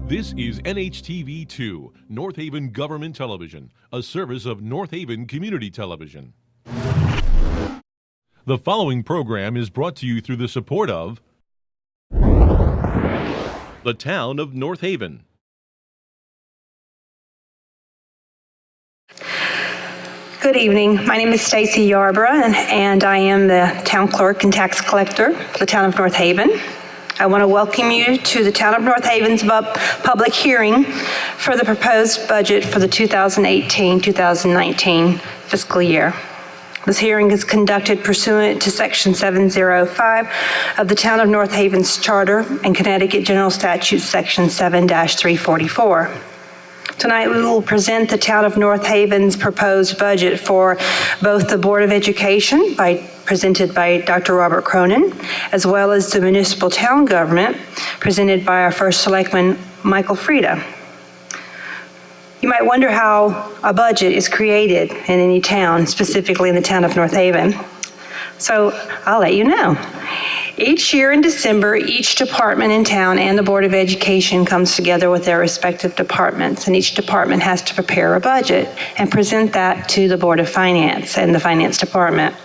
This is NHTV2, North Haven Government Television, a service of North Haven Community Television. The following program is brought to you through the support of the Town of North Haven. Good evening. My name is Stacy Yarborough, and I am the Town Clerk and Tax Collector for the Town of North Haven. I want to welcome you to the Town of North Haven's public hearing for the proposed budget for the 2018-2019 fiscal year. This hearing is conducted pursuant to Section 705 of the Town of North Haven's Charter and Connecticut General Statute Section 7-344. Tonight we will present the Town of North Haven's proposed budget for both the Board of Education, presented by Dr. Robert Cronin, as well as the municipal town government, presented by our first selectman, Michael Frieda. You might wonder how a budget is created in any town, specifically in the Town of North Haven. So I'll let you know. Each year in December, each department in town and the Board of Education comes together with their respective departments, and each department has to prepare a budget and present that to the Board of Finance and the Finance Department.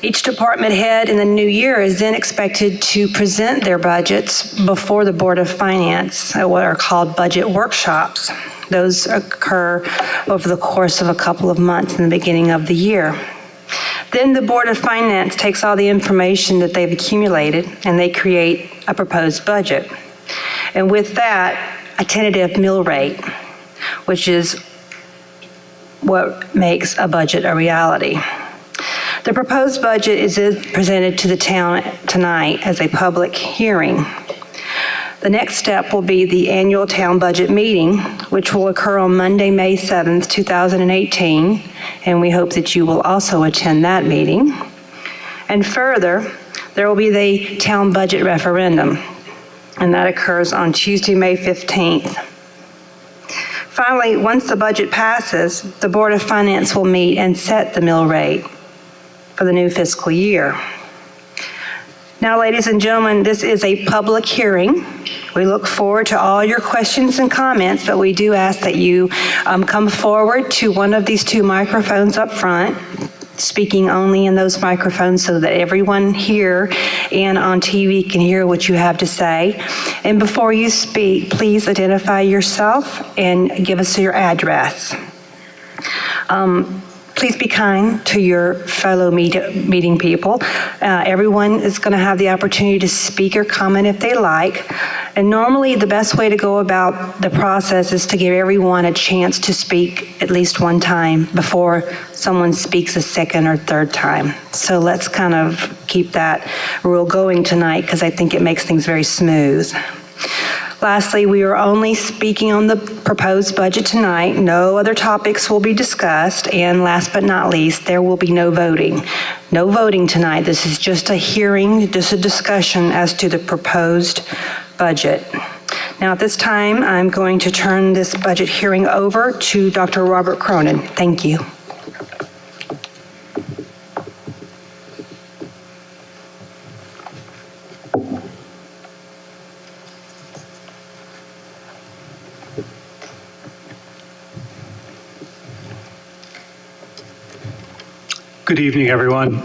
Each department head in the new year is then expected to present their budgets before the Board of Finance at what are called budget workshops. Those occur over the course of a couple of months in the beginning of the year. Then the Board of Finance takes all the information that they've accumulated and they create a proposed budget. And with that, a tentative mill rate, which is what makes a budget a reality. The proposed budget is presented to the town tonight as a public hearing. The next step will be the annual town budget meeting, which will occur on Monday, May 7th, 2018, and we hope that you will also attend that meeting. And further, there will be the town budget referendum, and that occurs on Tuesday, May 15th. Finally, once the budget passes, the Board of Finance will meet and set the mill rate for the new fiscal year. Now, ladies and gentlemen, this is a public hearing. We look forward to all your questions and comments, but we do ask that you come forward to one of these two microphones up front, speaking only in those microphones so that everyone here and on TV can hear what you have to say. And before you speak, please identify yourself and give us your address. Please be kind to your fellow meeting people. Everyone is going to have the opportunity to speak or comment if they like. And normally the best way to go about the process is to give everyone a chance to speak at least one time before someone speaks a second or third time. So let's kind of keep that rule going tonight because I think it makes things very smooth. Lastly, we are only speaking on the proposed budget tonight. No other topics will be discussed. And last but not least, there will be no voting. No voting tonight. This is just a hearing, just a discussion as to the proposed budget. Now at this time, I'm going to turn this budget hearing over to Dr. Robert Cronin. Thank you. Good evening, everyone,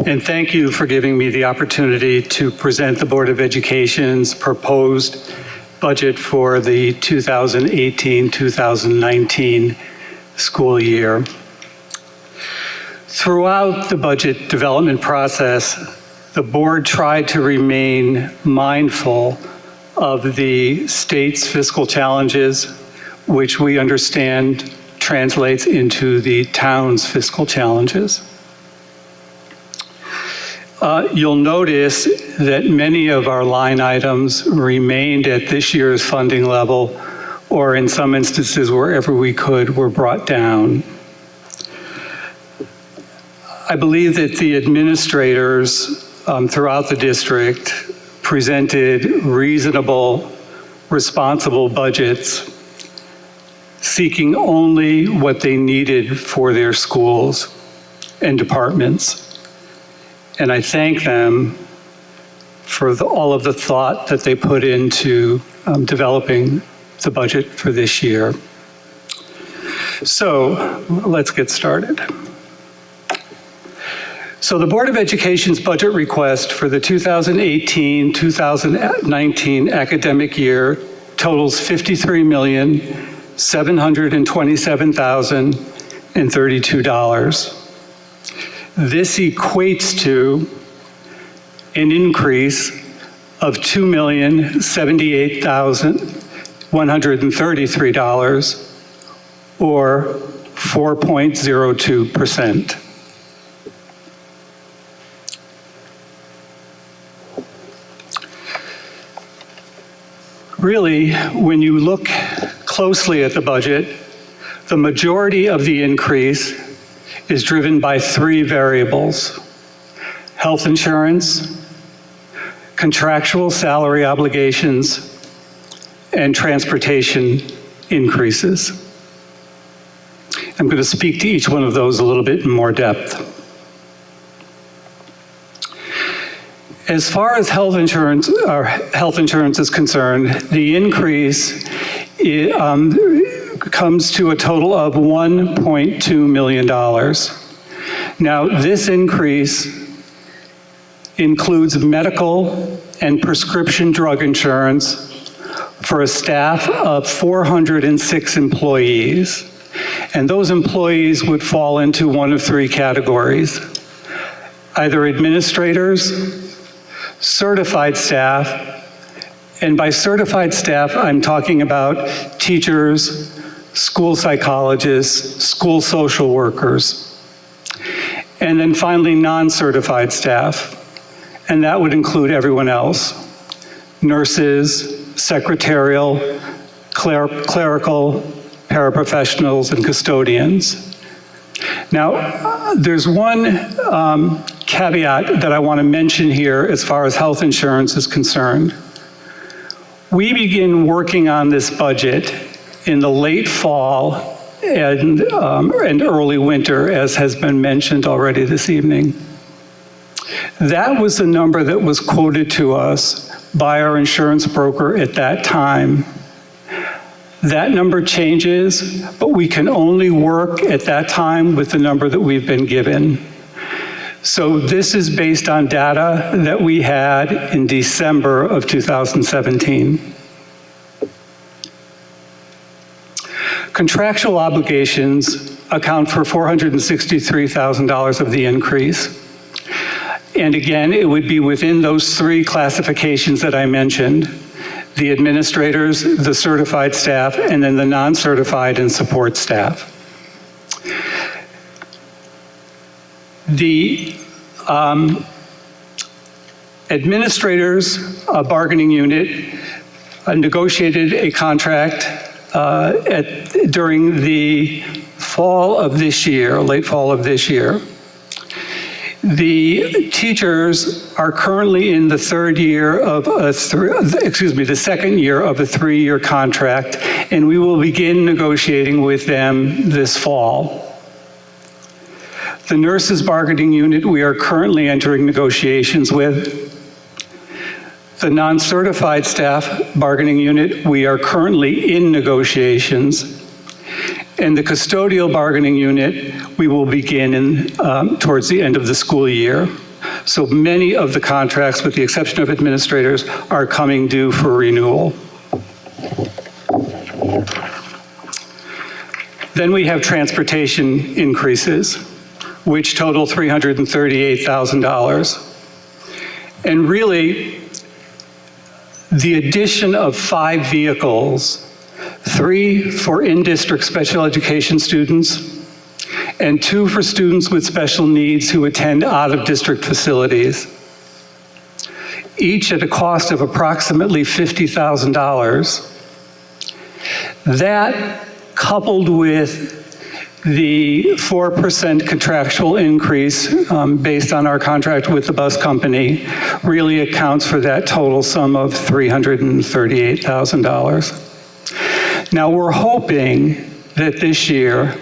and thank you for giving me the opportunity to present the Board of Education's proposed budget for the 2018-2019 school year. Throughout the budget development process, the board tried to remain mindful of the state's fiscal challenges, which we understand translates into the town's fiscal challenges. You'll notice that many of our line items remained at this year's funding level, or in some instances, wherever we could, were brought down. I believe that the administrators throughout the district presented reasonable, responsible budgets seeking only what they needed for their schools and departments. And I thank them for all of the thought that they put into developing the budget for this year. So let's get started. So the Board of Education's budget request for the 2018-2019 academic year totals $53,727,032. This equates to an increase of $2,078,133, or 4.02%. Really, when you look closely at the budget, the majority of the increase is driven by three variables: health insurance, contractual salary obligations, and transportation increases. I'm going to speak to each one of those a little bit in more depth. As far as health insurance is concerned, the increase comes to a total of $1.2 million. Now, this increase includes medical and prescription drug insurance for a staff of 406 employees. And those employees would fall into one of three categories: either administrators, certified staff, and by certified staff, I'm talking about teachers, school psychologists, school social workers, and then finally non-certified staff, and that would include everyone else: nurses, secretarial, clerical, paraprofessionals, and custodians. Now, there's one caveat that I want to mention here as far as health insurance is concerned. We begin working on this budget in the late fall and early winter, as has been mentioned already this evening. That was the number that was quoted to us by our insurance broker at that time. That number changes, but we can only work at that time with the number that we've been given. So this is based on data that we had in December of 2017. Contractual obligations account for $463,000 of the increase. And again, it would be within those three classifications that I mentioned: the administrators, the certified staff, and then the non-certified and support staff. The administrators bargaining unit negotiated a contract during the fall of this year, late fall of this year. The teachers are currently in the second year of a three-year contract, and we will begin negotiating with them this fall. The nurses bargaining unit we are currently entering negotiations with. The non-certified staff bargaining unit we are currently in negotiations. And the custodial bargaining unit we will begin towards the end of the school year. So many of the contracts, with the exception of administrators, are coming due for renewal. Then we have transportation increases, which total $338,000. And really, the addition of 5 vehicles, 3 for in-district special education students, and 2 for students with special needs who attend out-of-district facilities, each at a cost of approximately $50,000. That, coupled with the 4% contractual increase based on our contract with the bus company, really accounts for that total sum of $338,000. Now, we're hoping that this year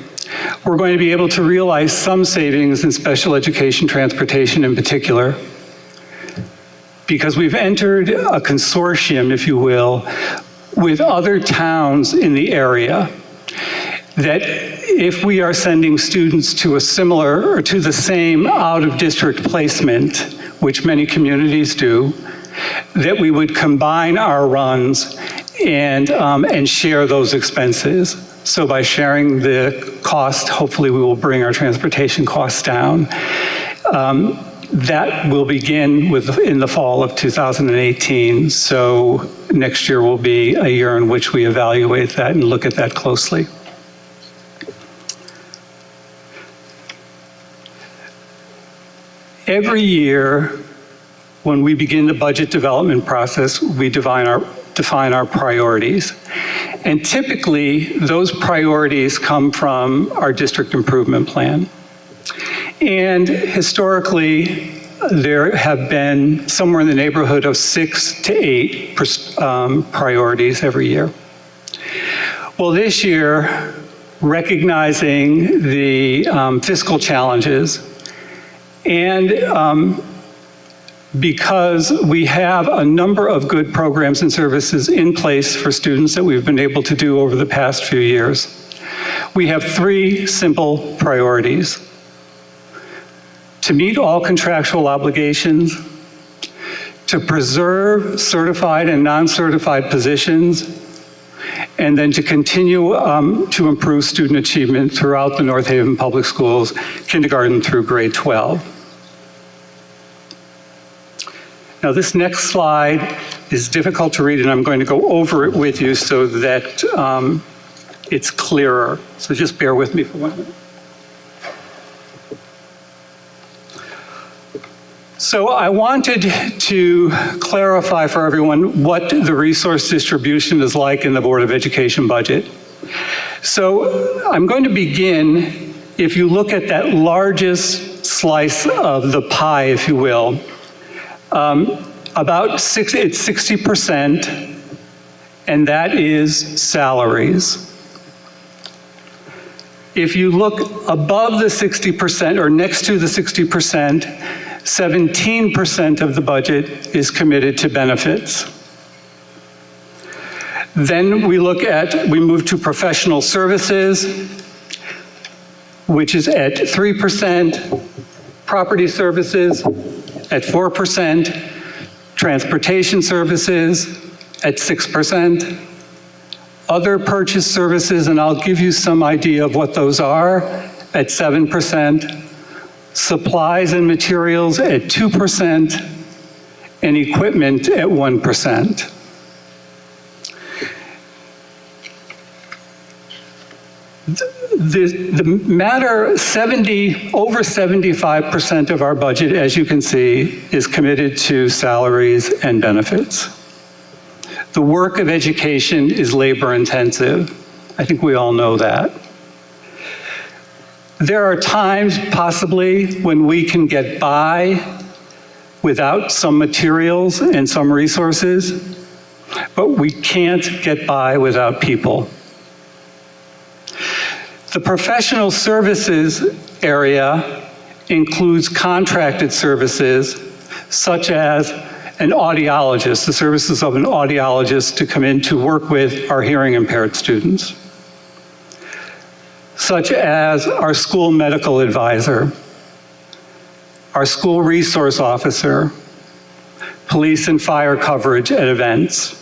we're going to be able to realize some savings in special education transportation in particular, because we've entered a consortium, if you will, with other towns in the area, that if we are sending students to a similar or to the same out-of-district placement, which many communities do, that we would combine our runs and share those expenses. So by sharing the cost, hopefully we will bring our transportation costs down. That will begin in the fall of 2018. So next year will be a year in which we evaluate that and look at that closely. Every year, when we begin the budget development process, we define our priorities. And typically, those priorities come from our district improvement plan. And historically, there have been somewhere in the neighborhood of 6 to 8 priorities every year. Well, this year, recognizing the fiscal challenges, and because we have a number of good programs and services in place for students that we've been able to do over the past few years, we have 3 simple priorities: to meet all contractual obligations, to preserve certified and non-certified positions, and then to continue to improve student achievement throughout the North Haven Public Schools, kindergarten through grade 12. Now, this next slide is difficult to read, and I'm going to go over it with you so that it's clearer. So just bear with me for 1 minute. So I wanted to clarify for everyone what the resource distribution is like in the Board of Education budget. So I'm going to begin, if you look at that largest slice of the pie, if you will, it's 60%, and that is salaries. If you look above the 60% or next to the 60%, 17% of the budget is committed to benefits. Then we move to professional services, which is at 3%, property services at 4%, transportation services at 6%, other purchase services, and I'll give you some idea of what those are, at 7%, supplies and materials at 2%, and equipment at 1%. The matter, over 75% of our budget, as you can see, is committed to salaries and benefits. The work of education is labor intensive. I think we all know that. There are times, possibly, when we can get by without some materials and some resources, but we can't get by without people. The professional services area includes contracted services, such as an audiologist, the services of an audiologist to come in to work with our hearing impaired students, such as our school medical advisor, our school resource officer, police and fire coverage at events.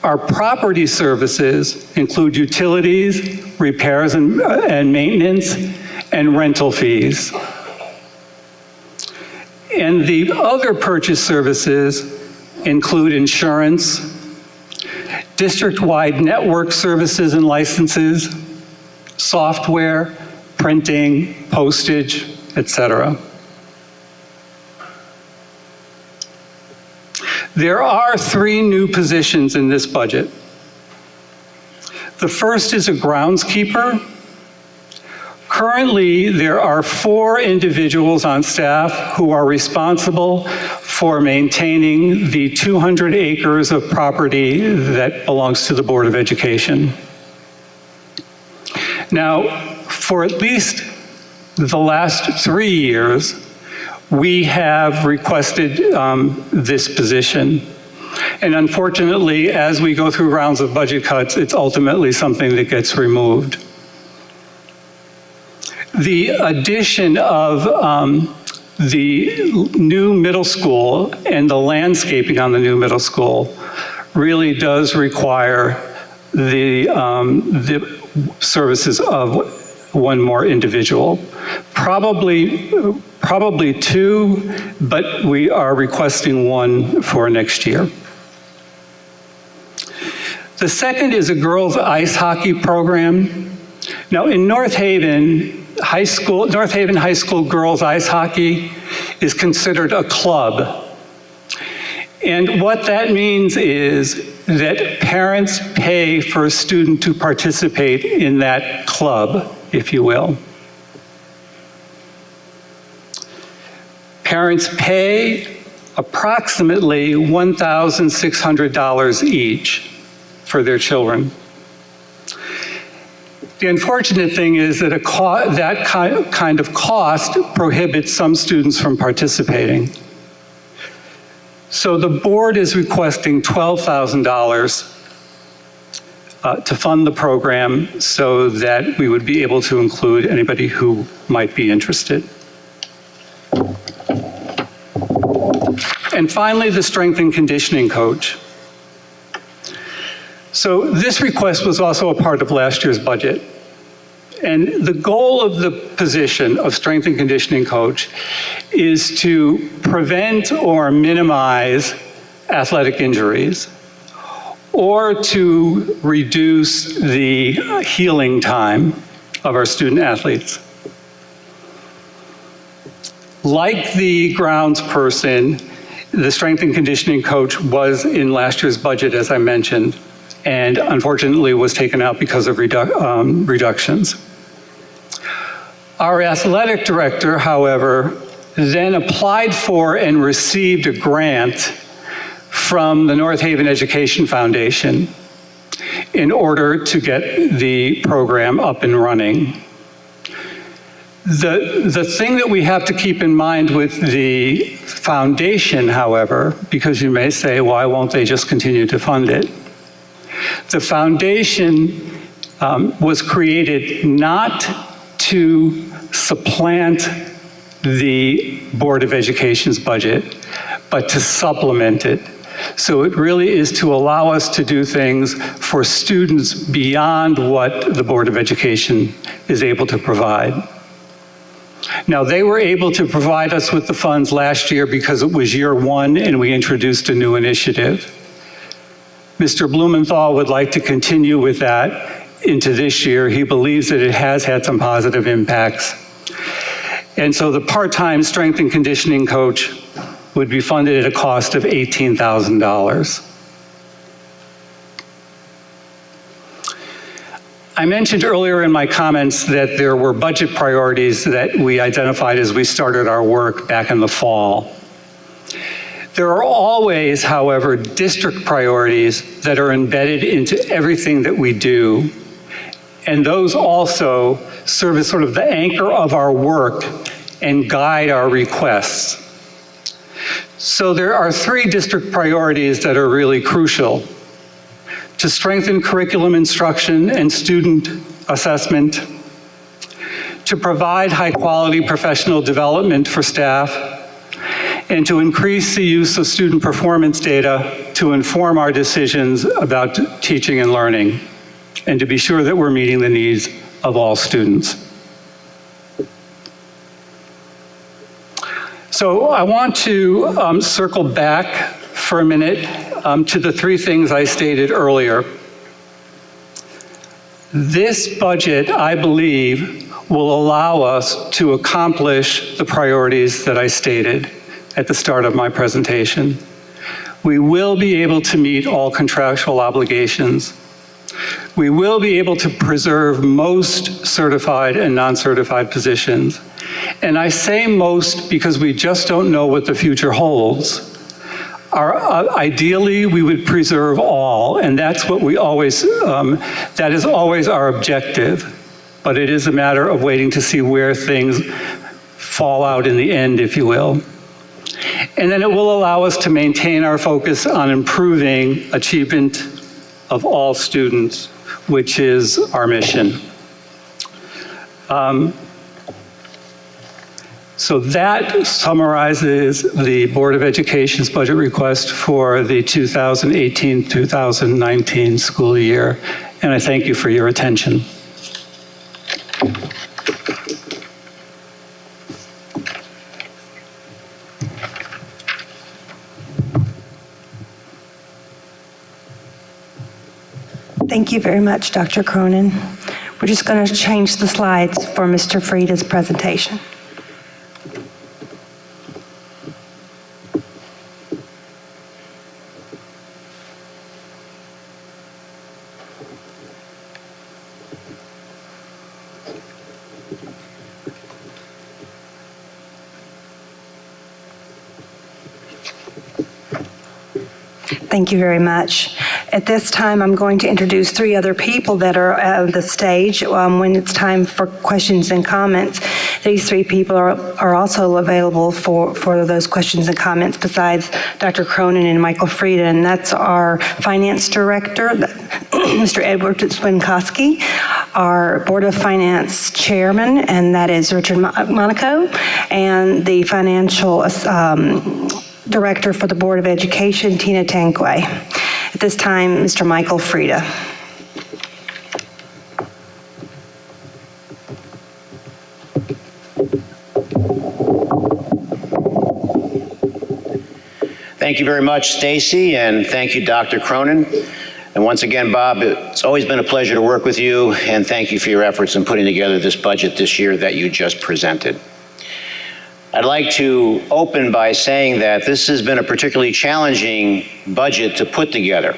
Our property services include utilities, repairs and maintenance, and rental fees. And the other purchase services include insurance, district-wide network services and licenses, software, printing, postage, etc. There are 3 new positions in this budget. The first is a groundskeeper. Currently, there are 4 individuals on staff who are responsible for maintaining the 200 acres of property that belongs to the Board of Education. Now, for at least the last 3 years, we have requested this position. And unfortunately, as we go through rounds of budget cuts, it's ultimately something that gets removed. The addition of the new middle school and the landscaping on the new middle school really does require the services of one more individual. Probably two, but we are requesting one for next year. The second is a girls' ice hockey program. Now in North Haven High School girls' ice hockey is considered a club. And what that means is that parents pay for a student to participate in that club, if you will. Parents pay approximately $1,600 each for their children. The unfortunate thing is that that kind of cost prohibits some students from participating. So the board is requesting $12,000 to fund the program so that we would be able to include anybody who might be interested. And finally, the strength and conditioning coach. So this request was also a part of last year's budget. And the goal of the position of strength and conditioning coach is to prevent or minimize athletic injuries or to reduce the healing time of our student athletes. Like the grounds person, the strength and conditioning coach was in last year's budget, as I mentioned, and unfortunately was taken out because of reductions. Our athletic director, however, then applied for and received a grant from the North Haven Education Foundation in order to get the program up and running. The thing that we have to keep in mind with the foundation, however, because you may say, why won't they just continue to fund it? The foundation was created not to supplant the Board of Education's budget, but to supplement it. So it really is to allow us to do things for students beyond what the Board of Education is able to provide. Now, they were able to provide us with the funds last year because it was year one and we introduced a new initiative. Mr. Blumenthal would like to continue with that into this year. He believes that it has had some positive impacts. And so the part-time strength and conditioning coach would be funded at a cost of $18,000. I mentioned earlier in my comments that there were budget priorities that we identified as we started our work back in the fall. There are always, however, district priorities that are embedded into everything that we do. And those also serve as sort of the anchor of our work and guide our requests. So there are three district priorities that are really crucial: to strengthen curriculum instruction and student assessment, to provide high-quality professional development for staff, and to increase the use of student performance data to inform our decisions about teaching and learning, and to be sure that we're meeting the needs of all students. So I want to circle back for a minute to the three things I stated earlier. This budget, I believe, will allow us to accomplish the priorities that I stated at the start of my presentation. We will be able to meet all contractual obligations. We will be able to preserve most certified and non-certified positions. And I say most because we just don't know what the future holds. Ideally, we would preserve all, and that's what we always, that is always our objective. But it is a matter of waiting to see where things fallout in the end, if you will. And then it will allow us to maintain our focus on improving achievement of all students, which is our mission. So that summarizes the Board of Education's budget request for the 2018-2019 school year, and I thank you for your attention. Thank you very much, Dr. Cronin. We're just going to change the slides for Mr. Frieda's presentation. Thank you very much. At this time, I'm going to introduce three other people that are on the stage when it's time for questions and comments. These three people are also available for those questions and comments besides Dr. Cronin and Michael Frieda, and that's our Finance Director, Mr. Edward Swinkowski, our Board of Finance Chairman, and that is Richard Monaco, and the Financial Director for the Board of Education, Tina Tanquay. At this time, Mr. Michael Frieda. Thank you very much, Stacy, and thank you, Dr. Cronin. And once again, Bob, it's always been a pleasure to work with you, and thank you for your efforts in putting together this budget this year that you just presented. I'd like to open by saying that this has been a particularly challenging budget to put together.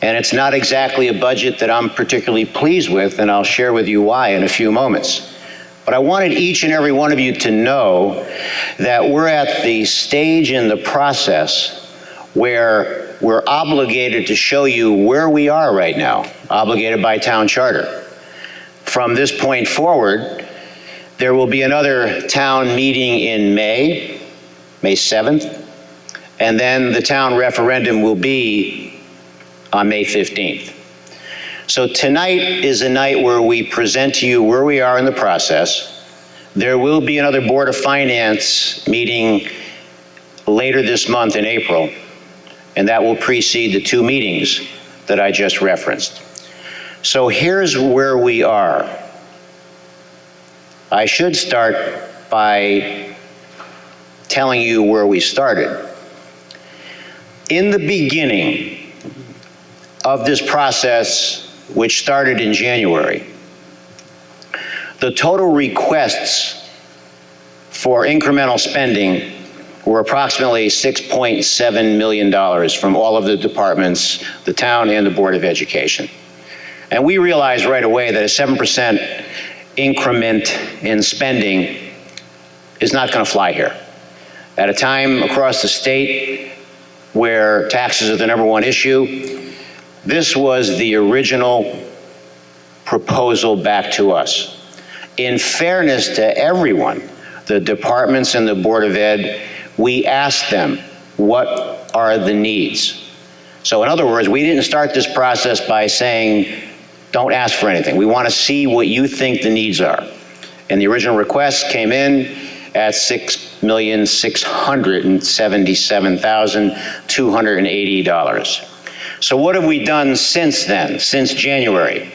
And it's not exactly a budget that I'm particularly pleased with, and I'll share with you why in a few moments. But I wanted each and every one of you to know that we're at the stage in the process where we're obligated to show you where we are right now, obligated by town charter. From this point forward, there will be another town meeting in May 7th, and then the town referendum will be on May 15th. So tonight is a night where we present to you where we are in the process. There will be another Board of Finance meeting later this month in April, and that will precede the two meetings that I just referenced. So here's where we are. I should start by telling you where we started. In the beginning of this process, which started in January, the total requests for incremental spending were approximately $6.7 million from all of the departments, the town and the Board of Education. And we realized right away that a 7% increment in spending is not going to fly here. At a time across the state where taxes are the #1 issue, this was the original proposal back to us. In fairness to everyone, the departments and the Board of Ed, we asked them, what are the needs? So in other words, we didn't start this process by saying, don't ask for anything. We want to see what you think the needs are. And the original request came in at $6,677,280. So what have we done since then, since January?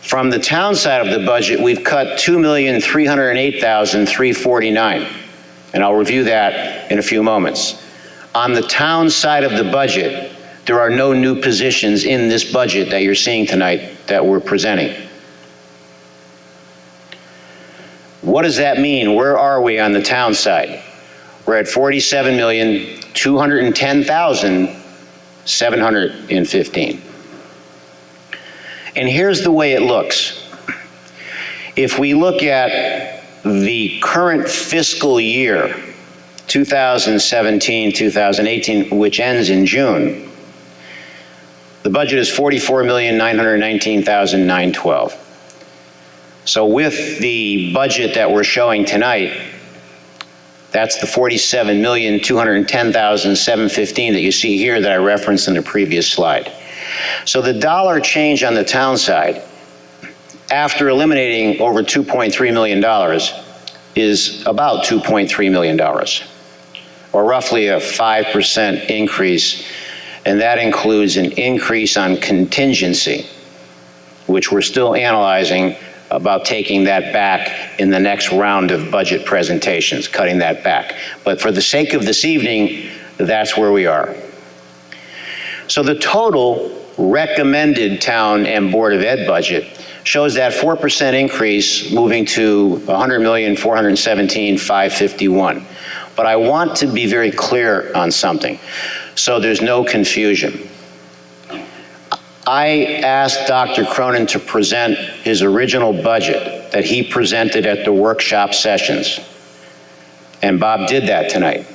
From the town side of the budget, we've cut $2,308,349, and I'll review that in a few moments. On the town side of the budget, there are no new positions in this budget that you're seeing tonight that we're presenting. What does that mean? Where are we on the town side? We're at $47,210,715. And here's the way it looks. If we look at the current fiscal year, 2017-2018, which ends in June, the budget is $44,919,912. So with the budget that we're showing tonight, that's the $47,210,715 that you see here that I referenced in the previous slide. So the dollar change on the town side, after eliminating over $2.3 million, is about $2.3 million, or roughly a 5% increase, and that includes an increase on contingency, which we're still analyzing about taking that back in the next round of budget presentations, cutting that back. But for the sake of this evening, that's where we are. So the total recommended town and Board of Ed budget shows that 4% increase moving to $100,417,551. But I want to be very clear on something, so there's no confusion. I asked Dr. Cronin to present his original budget that he presented at the workshop sessions, and Bob did that tonight.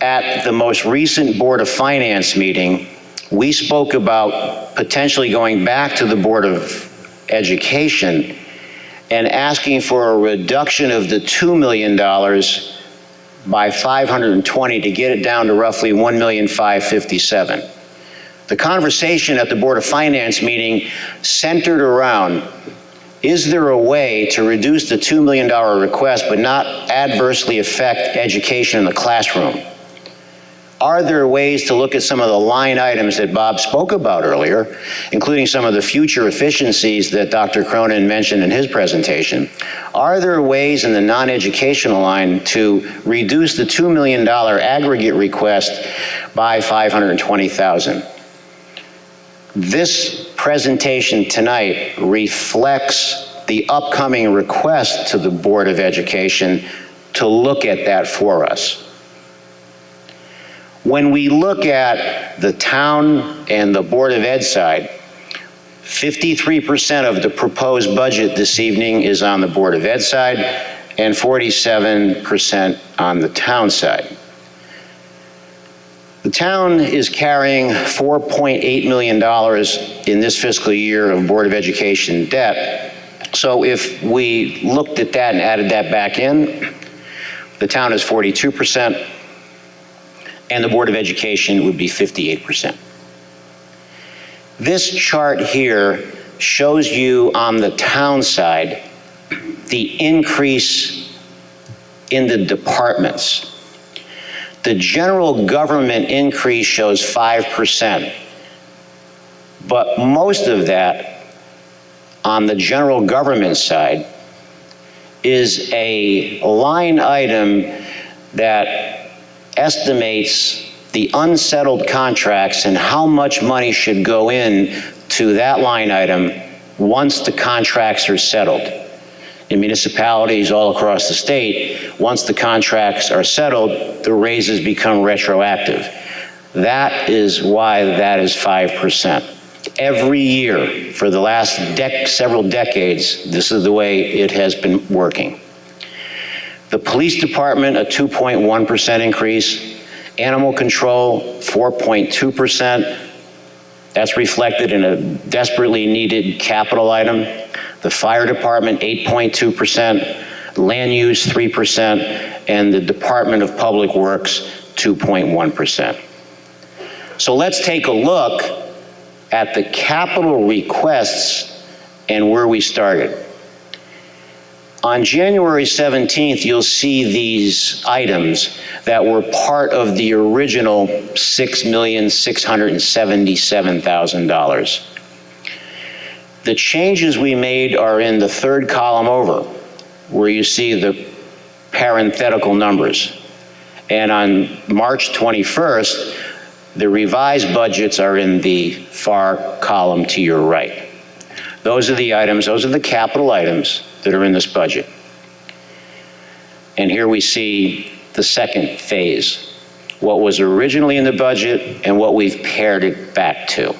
At the most recent Board of Finance meeting, we spoke about potentially going back to the Board of Education and asking for a reduction of the $2 million by 520 to get it down to roughly $1,557,000. The conversation at the Board of Finance meeting centered around, is there a way to reduce the $2 million request but not adversely affect education in the classroom? Are there ways to look at some of the line items that Bob spoke about earlier, including some of the future efficiencies that Dr. Cronin mentioned in his presentation? Are there ways in the non-educational line to reduce the $2 million aggregate request by $520,000? This presentation tonight reflects the upcoming request to the Board of Education to look at that for us. When we look at the town and the Board of Ed side, 53% of the proposed budget this evening is on the Board of Ed side and 47% on the town side. The town is carrying $4.8 million in this fiscal year of Board of Education debt. So if we looked at that and added that back in, the town is 42%, and the Board of Education would be 58%. This chart here shows you on the town side the increase in the departments. The general government increase shows 5%, but most of that on the general government side is a line item that estimates the unsettled contracts and how much money should go in to that line item once the contracts are settled. In municipalities all across the state, once the contracts are settled, the raises become retroactive. That is why that is 5%. Every year for the last several decades, this is the way it has been working. The police department, a 2.1% increase. Animal control, 4.2%. That's reflected in a desperately needed capital item. The fire department, 8.2%. Land use, 3%. And the Department of Public Works, 2.1%. So let's take a look at the capital requests and where we started. On January 17th, you'll see these items that were part of the original $6,677,000. The changes we made are in the third column over, where you see the parenthetical numbers. And on March 21st, the revised budgets are in the far column to your right. Those are the items, those are the capital items that are in this budget. And here we see the second phase, what was originally in the budget and what we've pared it back to.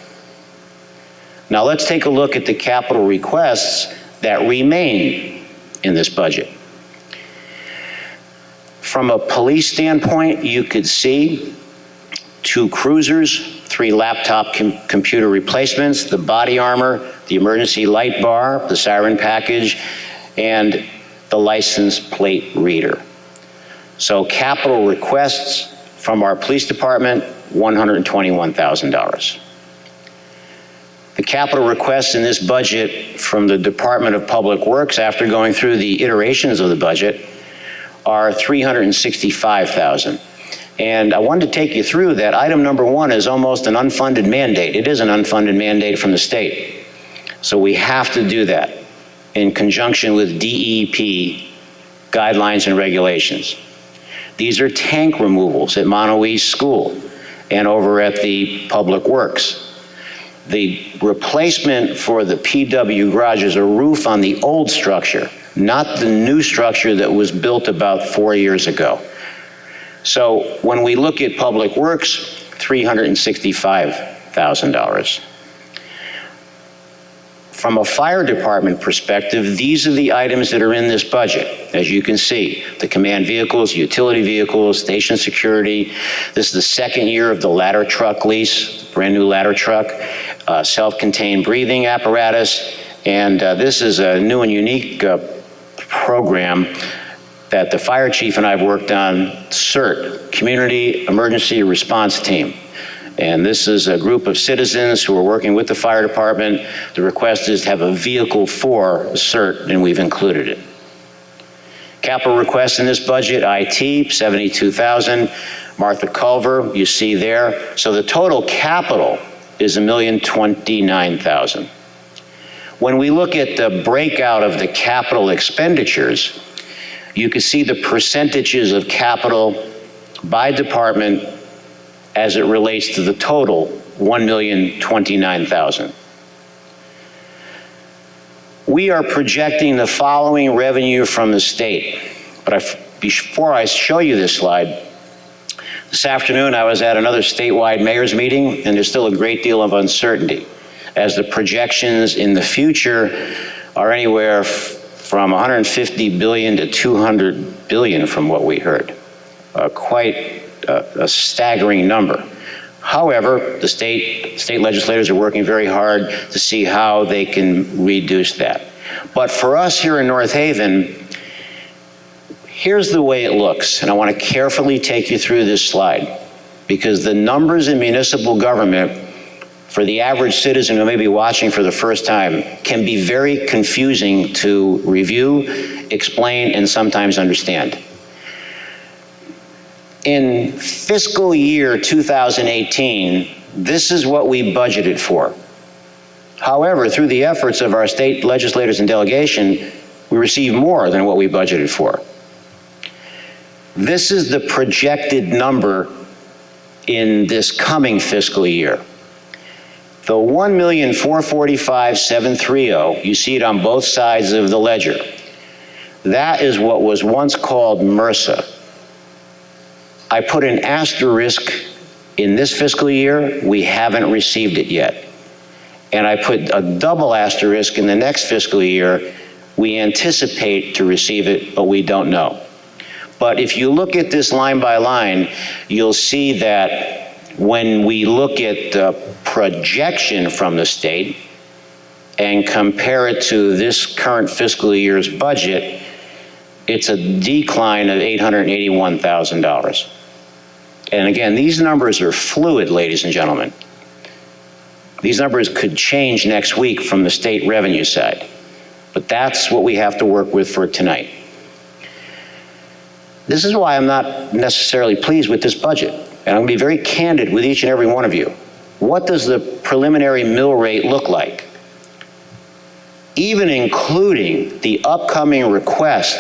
Now let's take a look at the capital requests that remain in this budget. From a police standpoint, you could see 2 cruisers 3 laptop computer replacements, the body armor, the emergency light bar, the siren package, and the license plate reader. So capital requests from our police department, $121,000. The capital requests in this budget from the Department of Public Works, after going through the iterations of the budget, are $365,000. And I wanted to take you through that. Item number 1 is almost an unfunded mandate. It is an unfunded mandate from the state. So we have to do that in conjunction with DEP guidelines and regulations. These are tank removals at Mono East School and over at the Public Works. The replacement for the PW garage is a roof on the old structure, not the new structure that was built about 4 years ago. So when we look at Public Works, $365,000. From a fire department perspective, these are the items that are in this budget. As you can see, the command vehicles, utility vehicles, station security. This is the second year of the ladder truck lease, brand new ladder truck, self-contained breathing apparatus, and this is a new and unique program that the fire chief and I have worked on, CERT, Community Emergency Response Team. And this is a group of citizens who are working with the fire department. The request is to have a vehicle for CERT, and we've included it. Capital requests in this budget, IT, $72,000. Martha Culver, you see there. So the total capital is $1,029,000. When we look at the breakout of the capital expenditures, you can see the percentages of capital by department as it relates to the total, $1,029,000. We are projecting the following revenue from the state. But before I show you this slide, this afternoon I was at another statewide mayor's meeting, and there's still a great deal of uncertainty as the projections in the future are anywhere from 150 billion to 200 billion from what we heard. Quite a staggering number. However, the state legislators are working very hard to see how they can reduce that. But for us here in North Haven, here's the way it looks, and I want to carefully take you through this slide, because the numbers in municipal government for the average citizen who may be watching for the first time can be very confusing to review, explain, and sometimes understand. In fiscal year 2018, this is what we budgeted for. However, through the efforts of our state legislators and delegation, we received more than what we budgeted for. This is the projected number in this coming fiscal year. The $1,445,730, you see it on both sides of the ledger. That is what was once called MRSA. I put an asterisk in this fiscal year, we haven't received it yet. And I put a double asterisk in the next fiscal year, we anticipate to receive it, but we don't know. But if you look at this line by line, you'll see that when we look at the projection from the state and compare it to this current fiscal year's budget, it's a decline of $881,000. And again, these numbers are fluid, ladies and gentlemen. These numbers could change next week from the state revenue side, but that's what we have to work with for tonight. This is why I'm not necessarily pleased with this budget, and I'm going to be very candid with each and every one of you. What does the preliminary mill rate look like? Even including the upcoming request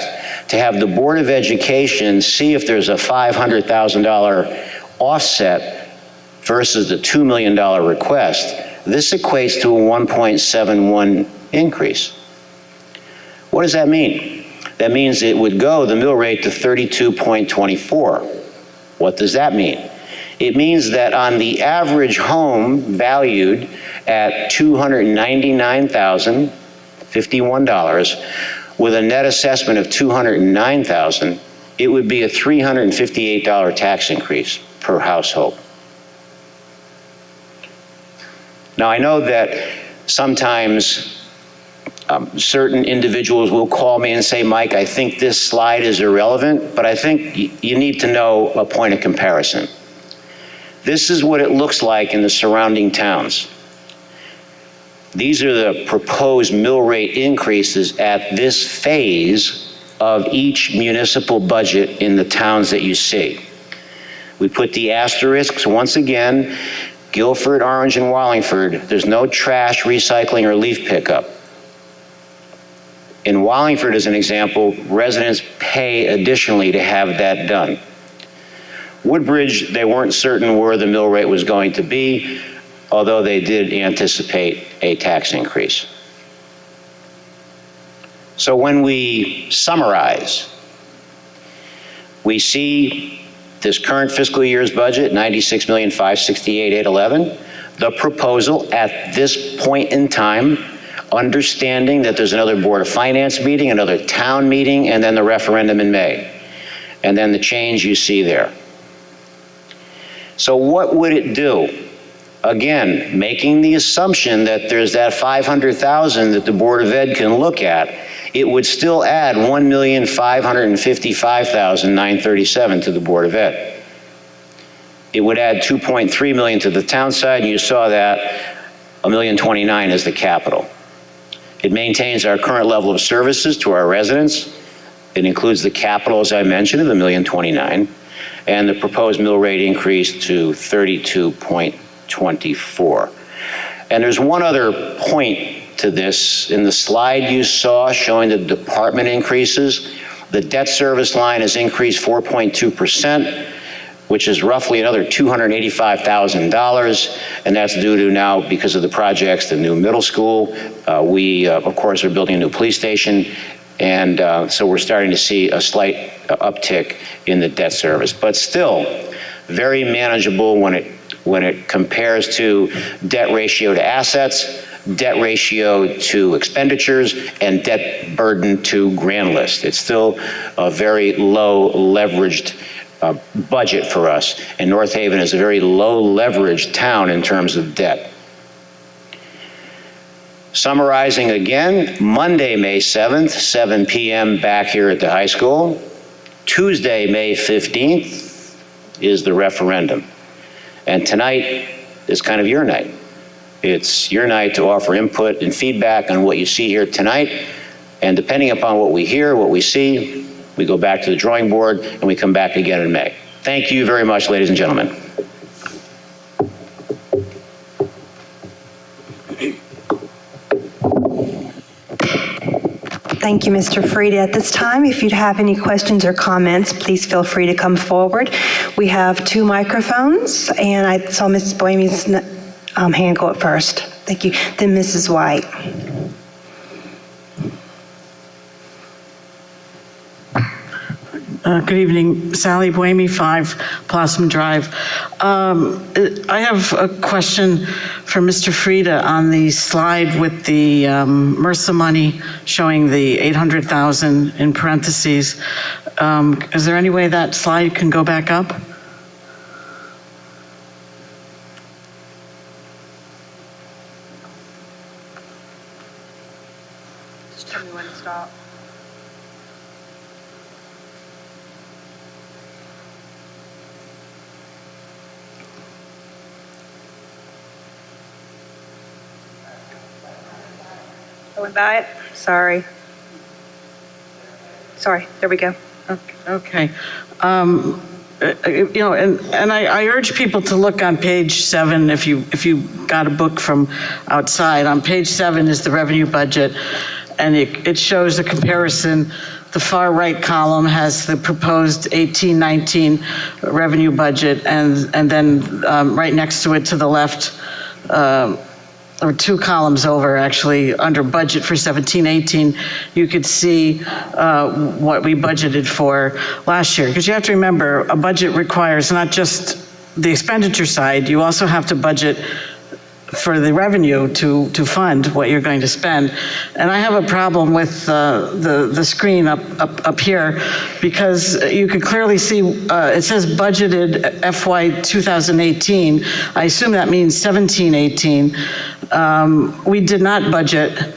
to have the Board of Education see if there's a $500,000 offset versus the $2 million request, this equates to a 1.71 increase. What does that mean? That means it would go, the mill rate, to 32.24. What does that mean? It means that on the average home valued at $299,051, with a net assessment of $209,000, it would be a $358 tax increase per household. Now, I know that sometimes certain individuals will call me and say, Mike, I think this slide is irrelevant, but I think you need to know a point of comparison. This is what it looks like in the surrounding towns. These are the proposed mill rate increases at this phase of each municipal budget in the towns that you see. We put the asterisks once again, Guilford, Orange, and Wallingford. There's no trash, recycling, or leaf pickup. In Wallingford, as an example, residents pay additionally to have that done. Woodbridge, they weren't certain where the mill rate was going to be, although they did anticipate a tax increase. So when we summarize, we see this current fiscal year's budget, $96,568,811. The proposal at this point in time, understanding that there's another Board of Finance meeting, another town meeting, and then the referendum in May. And then the change you see there. So what would it do? Again, making the assumption that there's that $500,000 that the Board of Ed can look at, it would still add $1,555,937 to the Board of Ed. It would add $2.3 million to the town side, and you saw that $1,029,000 is the capital. It maintains our current level of services to our residents. It includes the capital, as I mentioned, of $1,029,000, and the proposed mill rate increase to 32.24. And there's one other point to this. In the slide you saw showing the department increases, the debt service line has increased 4.2%, which is roughly another $285,000, and that's due to now, because of the projects, the new middle school. We, of course, are building a new police station, and so we're starting to see a slight uptick in the debt service, but still very manageable when it compares to debt ratio to assets, debt ratio to expenditures, and debt burden to grand list. It's still a very low leveraged budget for us, and North Haven is a very low leveraged town in terms of debt. Summarizing again, Monday, May 7th, 7 p.m. back here at the high school. Tuesday, May 15th is the referendum. And tonight is kind of your night. It's your night to offer input and feedback on what you see here tonight. And depending upon what we hear, what we see, we go back to the drawing board and we come back again in May. Thank you very much, ladies and gentlemen. Thank you, Mr. Frieda. At this time, if you'd have any questions or comments, please feel free to come forward. We have 2 microphones, and I saw Mrs. Boehme's hand go up first. Thank you. Then Mrs. White. Good evening, Sally Boehme, 5 Blossom Drive. I have a question for Mr. Frieda on the slide with the MRSA money showing the $800,000 in parentheses. Is there any way that slide can go back up? Just tell me when to stop. I went by it. Sorry. There we go. Okay. You know, and I urge people to look on page 7 if you got a book from outside. On page 7 is the revenue budget, and it shows a comparison. The far right column has the proposed 18-19 revenue budget, and then right next to it to the left, or 2 columns over actually, under budget for 17-18, you could see what we budgeted for last year. Because you have to remember, a budget requires not just the expenditure side, you also have to budget for the revenue to fund what you're going to spend. And I have a problem with the screen up here, because you can clearly see, it says budgeted FY 2018. I assume that means 17-18. We did not budget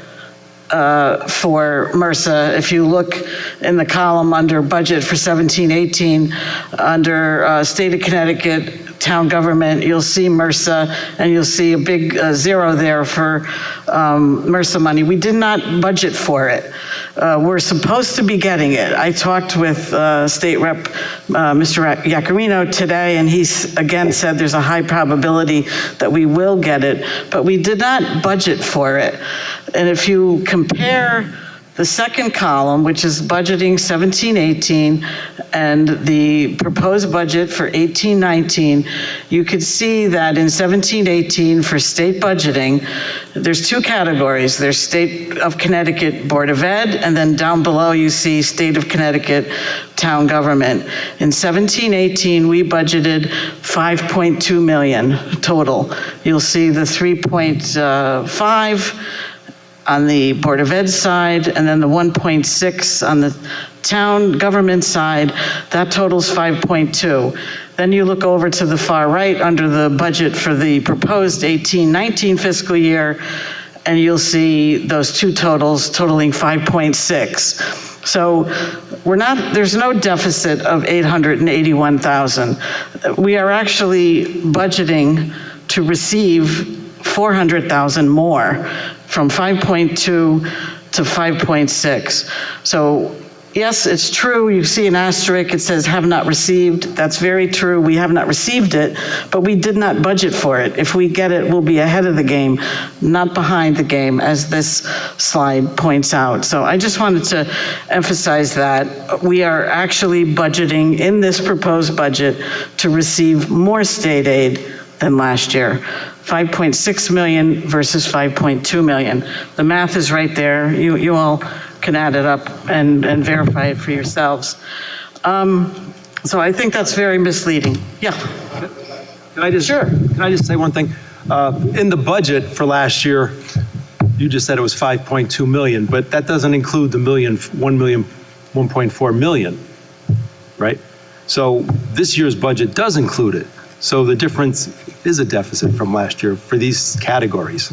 for MRSA. If you look in the column under budget for 17-18, under State of Connecticut, town government, you'll see MRSA, and you'll see a big zero there for MRSA money. We did not budget for it. We're supposed to be getting it. I talked with State Rep Mr. Yacarino today, and he's again said there's a high probability that we will get it, but we did not budget for it. And if you compare the second column, which is budgeting 17-18, and the proposed budget for 18-19, you could see that in 17-18 for state budgeting, there's two categories. There's State of Connecticut Board of Ed, and then down below you see State of Connecticut Town Government. In 17-18, we budgeted $5.2 million total. You'll see the 3.5 on the Board of Ed side, and then the 1.6 on the town government side. That totals 5.2. Then you look over to the far right under the budget for the proposed 18-19 fiscal year, and you'll see those two totals totaling 5.6. So there's no deficit of 881,000. We are actually budgeting to receive 400,000 more, from 5.2 to 5.6. So yes, it's true, you see an asterisk, it says have not received. That's very true, we have not received it, but we did not budget for it. If we get it, we'll be ahead of the game, not behind the game, as this slide points out. So I just wanted to emphasize that we are actually budgeting in this proposed budget to receive more state aid than last year. 5.6 million versus 5.2 million. The math is right there. You all can add it up and verify it for yourselves. So I think that's very misleading. Yeah. Can I just say one thing? In the budget for last year, you just said it was 5.2 million, but that doesn't include the 1.4 million, right? So this year's budget does include it. So the difference is a deficit from last year for these categories.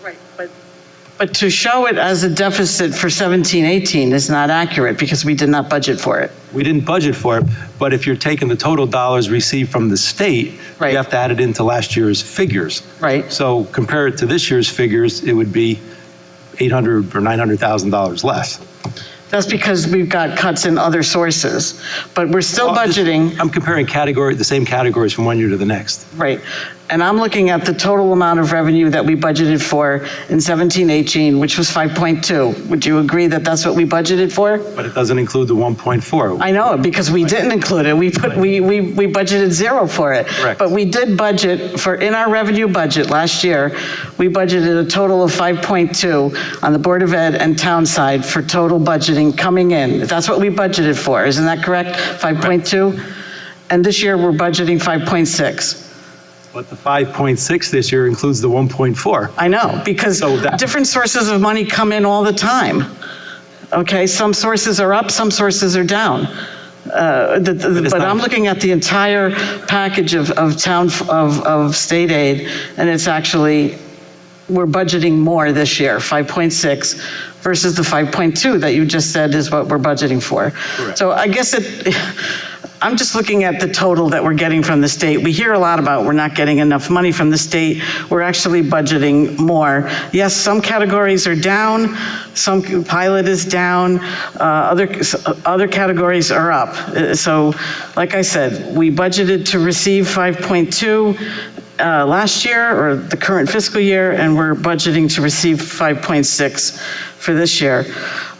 Right, but to show it as a deficit for 17-18 is not accurate, because we did not budget for it. We didn't budget for it, but if you're taking the total dollars received from the state, Right. you have to add it into last year's figures. Right. So compare it to this year's figures, it would be $800,000 or $900,000 less. That's because we've got cuts in other sources, but we're still Well, budgeting. I'm comparing the same categories from one year to the next. Right. And I'm looking at the total amount of revenue that we budgeted for in 17-18, which was 5.2. Would you agree that that's what we budgeted for? But it doesn't include the 1.4. I know, because we didn't include it. We budgeted zero for it. Correct. But we did budget for, in our revenue budget last year, we budgeted a total of 5.2 on the Board of Ed and town side for total budgeting coming in. That's what we budgeted for. Isn't that correct? 5.2? And this year we're budgeting 5.6. But the 5.6 this year includes the 1.4. I know, because So that- different sources of money come in all the time. Okay, some sources are up, some sources are down. But I'm looking at the entire package of state aid, and it's actually, we're budgeting more this year, 5.6 versus the 5.2 that you just said is what we're budgeting for. Correct. So I guess I'm just looking at the total that we're getting from the state. We hear a lot about we're not getting enough money from the state. We're actually budgeting more. Yes, some categories are down, some pilot is down, other categories are up. So, like I said, we budgeted to receive 5.2 last year, or the current fiscal year, and we're budgeting to receive 5.6 for this year.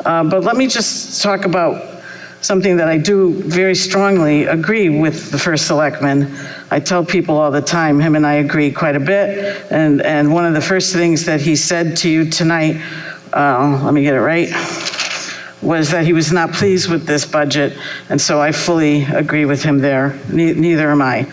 But let me just talk about something that I do very strongly agree with the first selectman. I tell people all the time, him and I agree quite a bit. And one of the first things that he said to you tonight, let me get it right, was that he was not pleased with this budget. And so I fully agree with him there. Neither am I.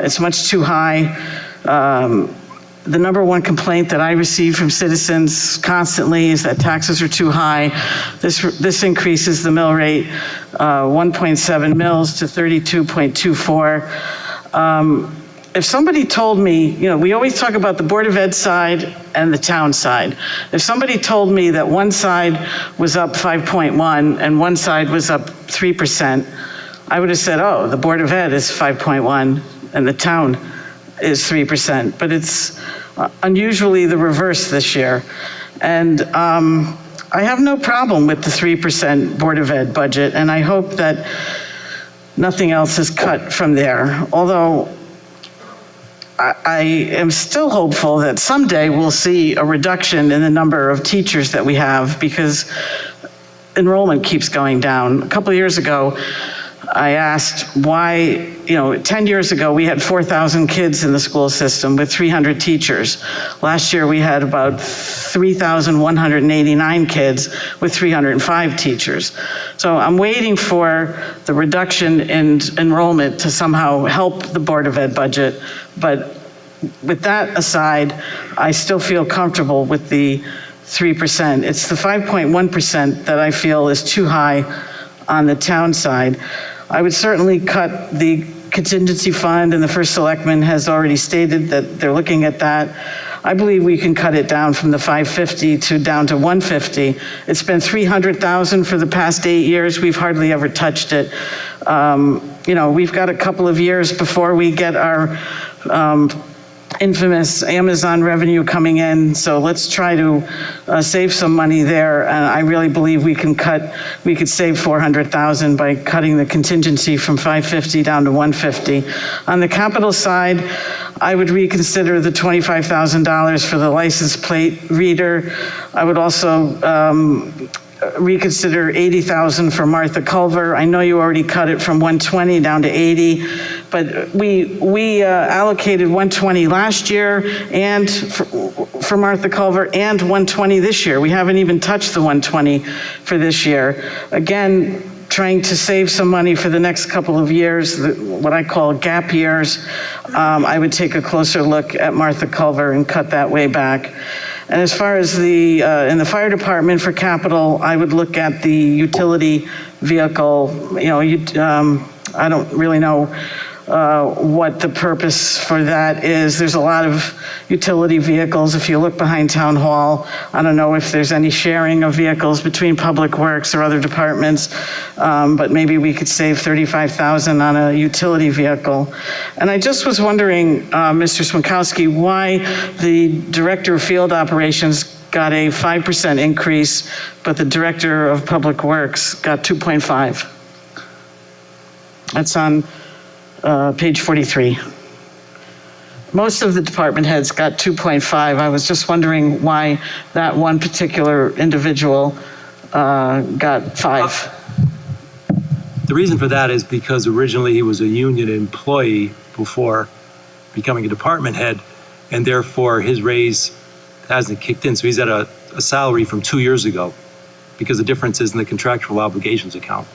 It's much too high. The number one complaint that I receive from citizens constantly is that taxes are too high. This increases the mill rate 1.7 mils to 32.24. If somebody told me, you know, we always talk about the Board of Ed side and the town side. If somebody told me that one side was up 5.1 and one side was up 3%, I would have said, oh, the Board of Ed is 5.1 and the town is 3%, but it's unusually the reverse this year. And I have no problem with the 3% Board of Ed budget, and I hope that nothing else is cut from there. Although I am still hopeful that someday we'll see a reduction in the number of teachers that we have because enrollment keeps going down. A couple of years ago, I asked why, 10 years ago, we had 4,000 kids in the school system with 300 teachers. Last year, we had about 3,189 kids with 305 teachers. So I'm waiting for the reduction in enrollment to somehow help the Board of Ed budget. But with that aside, I still feel comfortable with the 3%. It's the 5.1% that I feel is too high on the town side. I would certainly cut the contingency fund, and the first selectman has already stated that they're looking at that. I believe we can cut it down from the 550 to down to 150. It's been 300,000 for the past 8 years. We've hardly ever touched it. We've got a couple of years before we get our infamous Amazon revenue coming in, so let's try to save some money there. And I really believe we could save 400,000 by cutting the contingency from 550 down to 150. On the capital side, I would reconsider the $25,000 for the license plate reader. I would also reconsider 80,000 for Martha Culver. I know you already cut it from 120 down to 80, but we allocated 120 last year and for Martha Culver and 120 this year. We haven't even touched the 120 for this year. Again, trying to save some money for the next couple of years, what I call gap years. I would take a closer look at Martha Culver and cut that way back. And as far as in the fire department for capital, I would look at the utility vehicle. I don't really know what the purpose for that is. There's a lot of utility vehicles. If you look behind Town Hall, I don't know if there's any sharing of vehicles between Public Works or other departments, but maybe we could save $35,000 on a utility vehicle. And I just was wondering, Mr. Swinkowski, why the Director of Field Operations got a 5% increase, but the Director of Public Works got 2.5. That's on page 43. Most of the department heads got 2.5. I was just wondering why that one particular individual got 5. The reason for that is because originally he was a union employee before becoming a department head, and therefore his raise hasn't kicked in. So he's at a salary from 2 years ago because the difference is in the contractual obligations account.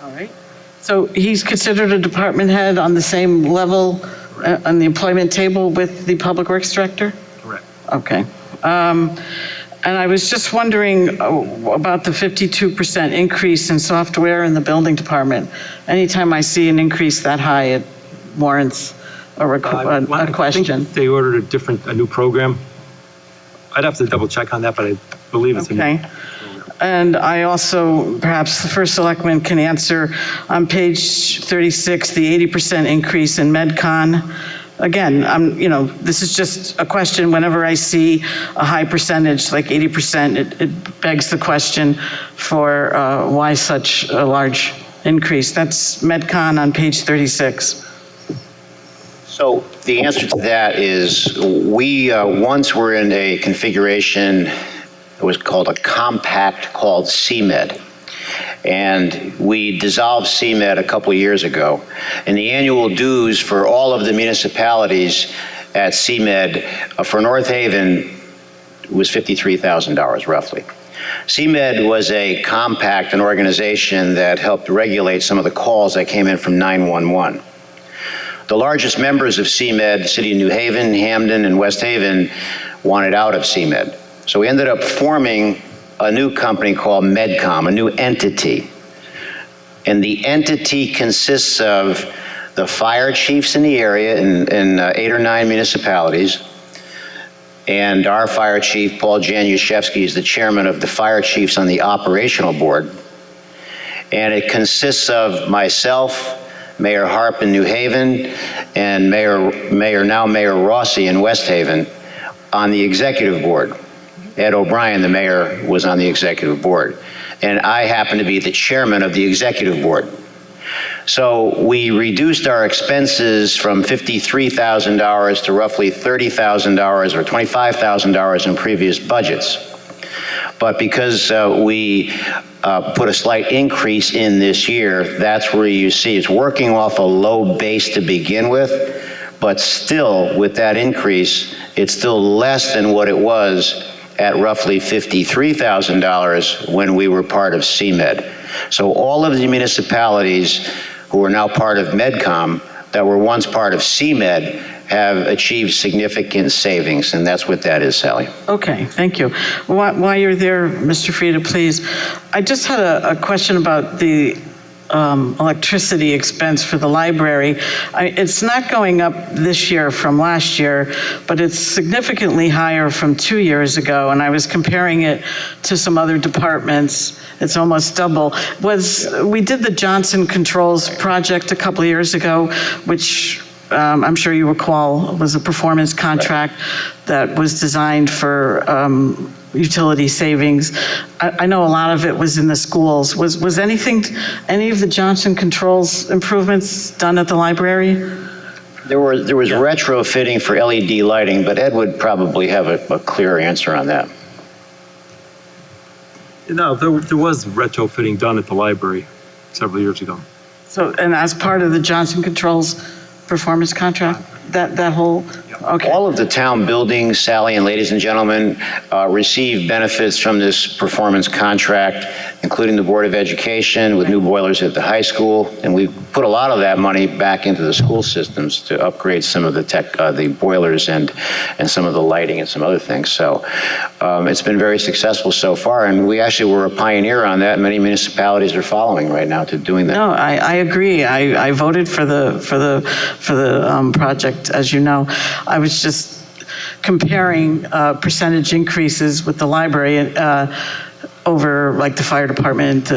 All right. So he's considered a department head on the same level on the employment table with the Public Works Director? Correct. Okay. And I was just wondering about the 52% increase in software in the building department. Anytime I see an increase that high, it warrants a question. I think they ordered a new program. I'd have to double check on that, but I believe it's okay. And I also, perhaps the first selectman can answer, on page 36, the 80% increase in MedCon. Again, this is just a question. Whenever I see a high percentage, like 80%, it begs the question for why such a large increase. That's MedCon on page 36. So the answer to that is we once were in a configuration that was called a compact called CMed. And we dissolved CMed a couple of years ago. And the annual dues for all of the municipalities at CMed for North Haven was $53,000 roughly. CMed was a compact, an organization that helped regulate some of the calls that came in from 911. the largest members of CMed, the City of New Haven, Hamden, and West Haven, wanted out of CMed. So we ended up forming a new company called MedCom, a new entity. And the entity consists of the fire chiefs in the area in 8 or 9 municipalities. And our fire chief, Paul Januszewski, is the chairman of the fire chiefs on the operational board. And it consists of myself, Mayor Harp in New Haven, and Mayor Rossi in West Haven on the executive board. Ed O'Brien, the mayor, was on the executive board. And I happen to be the chairman of the executive board. So we reduced our expenses from $53,000 to roughly $30,000 or $25,000 in previous budgets. But because we put a slight increase in this year, that's where you see it's working off a low base to begin with, but still with that increase, it's still less than what it was at roughly $53,000 when we were part of CMed. So all of the municipalities who are now part of MedCom that were once part of CMed have achieved significant savings, and that's what that is, Sally. Okay, thank you. While you're there, Mr. Frieda, please, I just had a question about the electricity expense for the library. It's not going up this year from last year, but it's significantly higher from 2 years ago, and I was comparing it to some other departments. It's almost double. We did the Johnson Controls project a couple of years ago, which I'm sure you recall was a performance contract that was designed for utility savings. I know a lot of it was in the schools. Was any of the Johnson Controls improvements done at the library? There was retrofitting for LED lighting, but Ed would probably have a clearer answer on that. No, there was retrofitting done at the library several years ago. So, and as part of the Johnson Controls performance contract, that whole, okay. All of the town buildings, Sally and ladies and gentlemen, receive benefits from this performance contract, including the Board of Education with new boilers at the high school. And we put a lot of that money back into the school systems to upgrade some of the boilers and some of the lighting and some other things. So it's been very successful so far. And we actually were a pioneer on that. Many municipalities are following right now to doing that. No, I agree. I voted for the project, as you know. I was just comparing percentage increases with the library over like the fire department,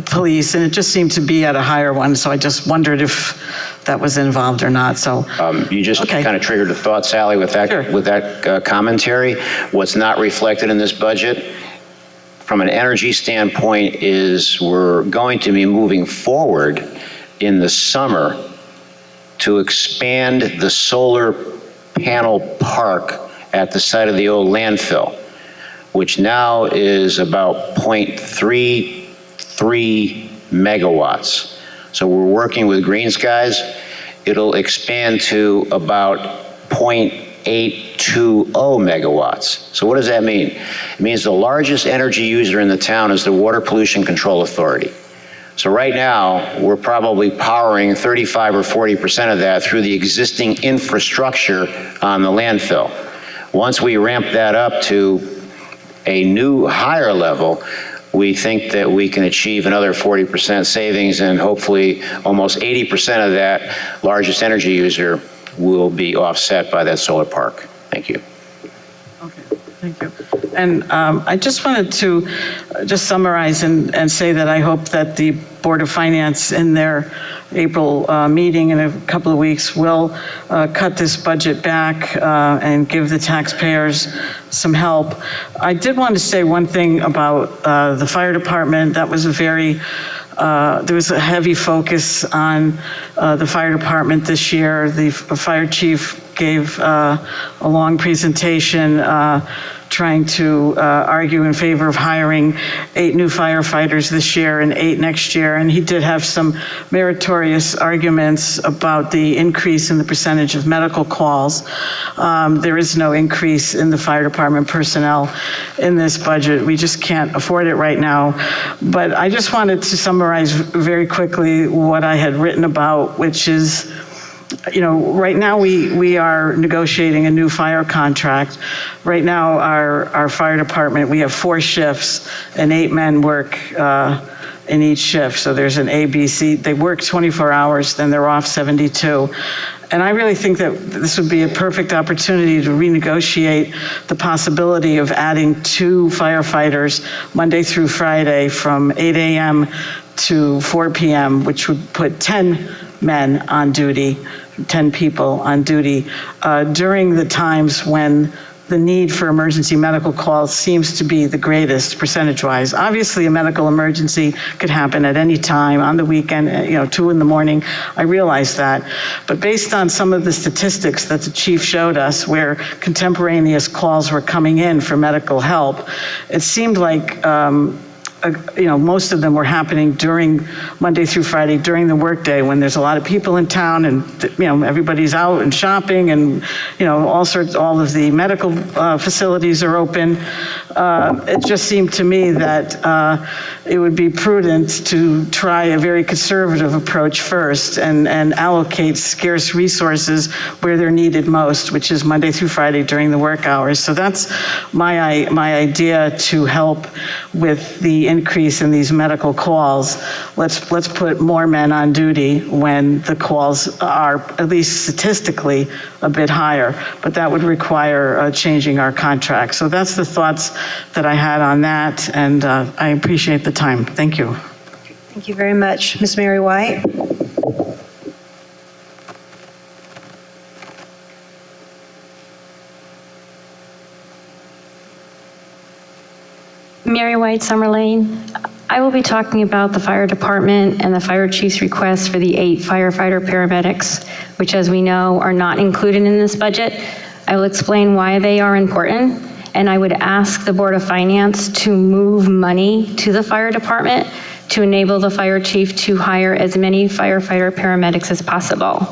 police, and it just seemed to be at a higher one. So I just wondered if that was involved or not. So you just okay. kind of triggered a thought, Sally, with that Sure. with that commentary. What's not reflected in this budget from an energy standpoint is we're going to be moving forward in the summer to expand the solar panel park at the site of the old landfill, which now is about 0.33 megawatts. So we're working with Green Skies. It'll expand to about 0.820 megawatts. So what does that mean? It means the largest energy user in the town is the Water Pollution Control Authority. So right now, we're probably powering 35 or 40% of that through the existing infrastructure on the landfill. Once we ramp that up to a new higher level, we think that we can achieve another 40% savings, and hopefully almost 80% of that largest energy user will be offset by that solar park. Thank you. Okay, thank you. And I just wanted to just summarize and say that I hope that the Board of Finance in their April meeting in a couple of weeks will cut this budget back and give the taxpayers some help. I did want to say one thing about the fire department. That was there was a heavy focus on the fire department this year. The fire chief gave a long presentation trying to argue in favor of hiring 8 new firefighters this year and 8 next year. And he did have some meritorious arguments about the increase in the percentage of medical calls. There is no increase in the fire department personnel in this budget. We just can't afford it right now. But I just wanted to summarize very quickly what I had written about, which is Right now we are negotiating a new fire contract. Right now, our fire department, we have 4 shifts and 8 men work in each shift. So there's an A, B, C. They work 24 hours, then they're off 72. And I really think that this would be a perfect opportunity to renegotiate the possibility of adding 2 firefighters Monday through Friday from 8 a.m. to 4 p.m., which would put 10 men on duty, 10 people on duty during the times when the need for emergency medical calls seems to be the greatest percentage-wise. Obviously, a medical emergency could happen at any time on the weekend, 2 in the morning. I realize that. But based on some of the statistics that the chief showed us where contemporaneous calls were coming in for medical help, it seemed like most of them were happening during Monday through Friday, during the workday, when there's a lot of people in town and, everybody's out and shopping and, all of the medical facilities are open. It just seemed to me that it would be prudent to try a very conservative approach first and allocate scarce resources where they're needed most, which is Monday through Friday during the work hours. So that's my idea to help with the increase in these medical calls. Let's put more men on duty when the calls are, at least statistically, a bit higher, but that would require changing our contract. So that's the thoughts that I had on that, and I appreciate the time. Thank you. Thank you very much. Ms. Mary White? Mary White, Summer Lane. I will be talking about the fire department and the fire chief's request for the 8 firefighter paramedics, which, as we know, are not included in this budget. I will explain why they are important, and I would ask the Board of Finance to move money to the fire department to enable the fire chief to hire as many firefighter paramedics as possible.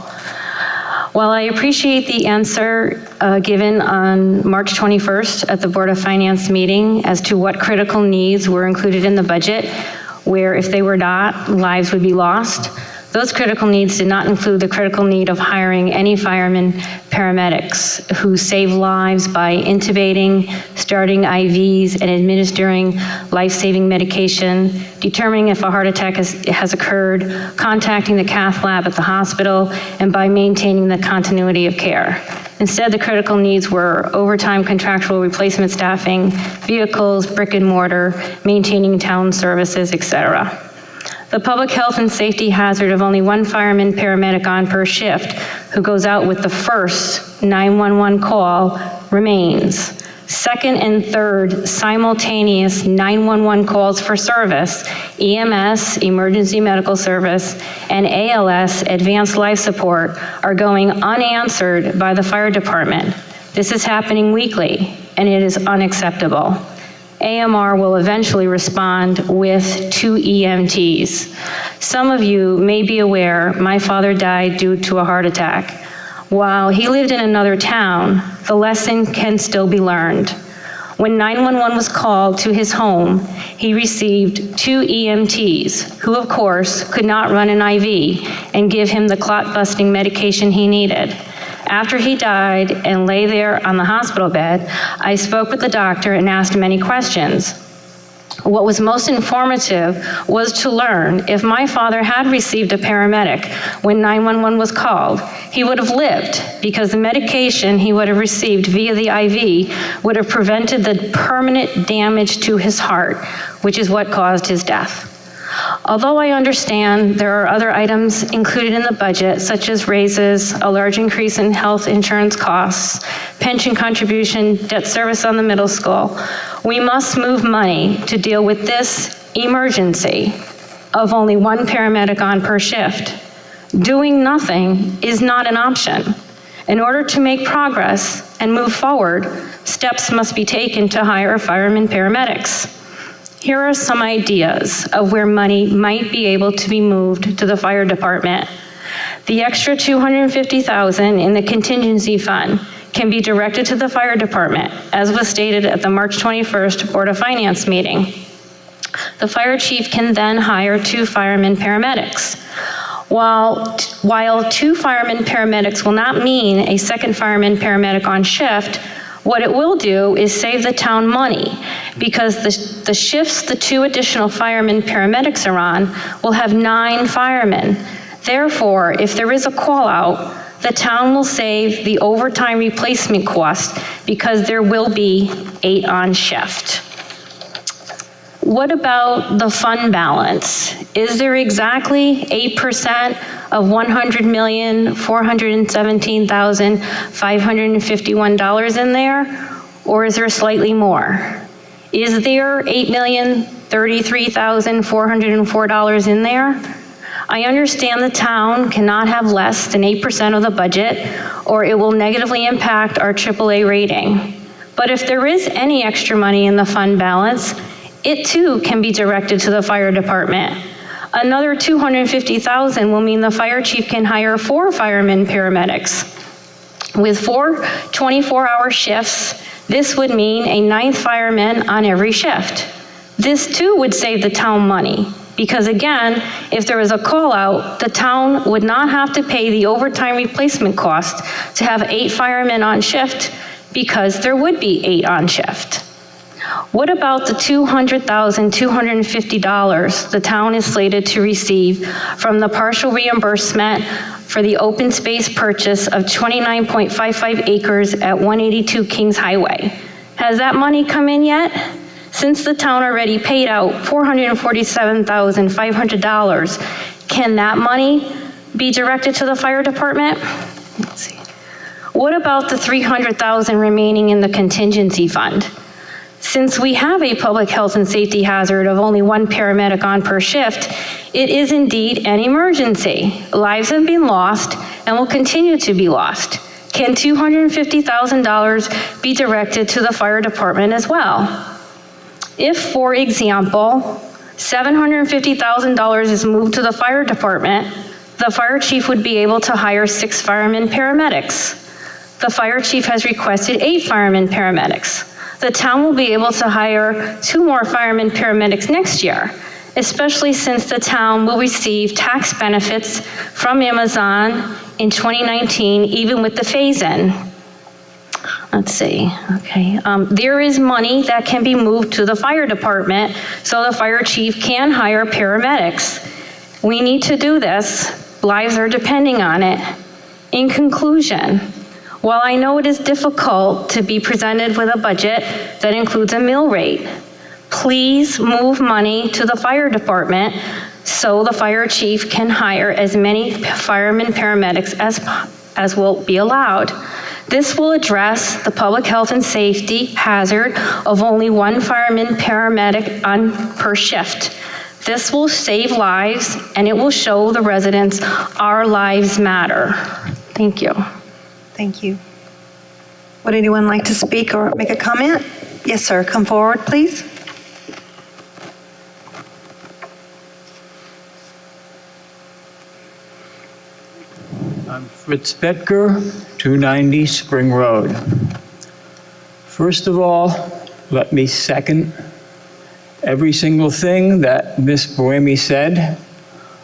While I appreciate the answer given on March 21st at the Board of Finance meeting as to what critical needs were included in the budget, where if they were not, lives would be lost, those critical needs did not include the critical need of hiring any firemen paramedics who save lives by intubating, starting IVs, and administering life-saving medication, determining if a heart attack has occurred, contacting the cath lab at the hospital, and by maintaining the continuity of care. Instead, the critical needs were overtime contractual replacement staffing, vehicles, brick and mortar, maintaining town services, etc. The public health and safety hazard of only 1 fireman paramedic on per shift who goes out with the first 911 call remains. Second and third simultaneous 911 calls for service, EMS, emergency medical service, and ALS, advanced life support, are going unanswered by the fire department. This is happening weekly, and it is unacceptable. AMR will eventually respond with 2 EMTs. Some of you may be aware my father died due to a heart attack. While he lived in another town, the lesson can still be learned. When 911 was called to his home, he received 2 EMTs, who of course could not run an IV and give him the clot-busting medication he needed. After he died and lay there on the hospital bed, I spoke with the doctor and asked many questions. What was most informative was to learn if my father had received a paramedic when 911 was called, he would have lived because the medication he would have received via the IV would have prevented the permanent damage to his heart, which is what caused his death. Although I understand there are other items included in the budget, such as raises, a large increase in health insurance costs, pension contribution, debt service on the middle school, we must move money to deal with this emergency of only 1 paramedic on per shift. Doing nothing is not an option. In order to make progress and move forward, steps must be taken to hire firemen paramedics. Here are some ideas of where money might be able to be moved to the fire department. The extra $250,000 in the contingency fund can be directed to the fire department, as was stated at the March 21st Board of Finance meeting. The fire chief can then hire 2 firemen paramedics. While 2 firemen paramedics will not mean a second fireman paramedic on shift, what it will do is save the town money, because the shifts the 2 additional firemen paramedics are on will have 9 firemen. Therefore, if there is a call-out, the town will save the overtime replacement cost because there will be 8 on shift. What about the fund balance? Is there exactly 8% of $100,417,551 in there? Or is there slightly more? Is there $8,033,404 in there? I understand the town cannot have less than 8% of the budget, or it will negatively impact our AAA rating. But if there is any extra money in the fund balance, it too can be directed to the fire department. Another $250,000 will mean the fire chief can hire 4 firemen paramedics. With 4 24-hour shifts, this would mean a 9th fireman on every shift. This too would save the town money, because again, if there is a call out, the town would not have to pay the overtime replacement cost to have 8 firemen on shift, because there would be 8 on shift. What about the $200,250 the town is slated to receive from the partial reimbursement for the open space purchase of 29.55 acres at 182 Kings Highway? Has that money come in yet? Since the town already paid out $447,500, can that money be directed to the fire department? Let's see. What about the $300,000 remaining in the contingency fund? Since we have a public health and safety hazard of only 1 paramedic on per shift, it is indeed an emergency. Lives have been lost and will continue to be lost. Can $250,000 be directed to the fire department as well? If, for example, $750,000 is moved to the fire department, the fire chief would be able to hire 6 firemen paramedics. The fire chief has requested 8 firemen paramedics. The town will be able to hire 2 more firemen paramedics next year, especially since the town will receive tax benefits from Amazon in 2019, even with the phase-in. Let's see, okay. There is money that can be moved to the fire department so the fire chief can hire paramedics. We need to do this. Lives are depending on it. In conclusion, while I know it is difficult to be presented with a budget that includes a mill rate, please move money to the fire department so the fire chief can hire as many firemen paramedics as will be allowed. This will address the public health and safety hazard of only 1 fireman paramedic on per shift. This will save lives, and it will show the residents our lives matter. Thank you. Thank you. Would anyone like to speak or make a comment? Yes, sir. Come forward, please. I'm Fritz Betker, 290 Spring Road. First of all, let me second every single thing that Ms. Boemi said.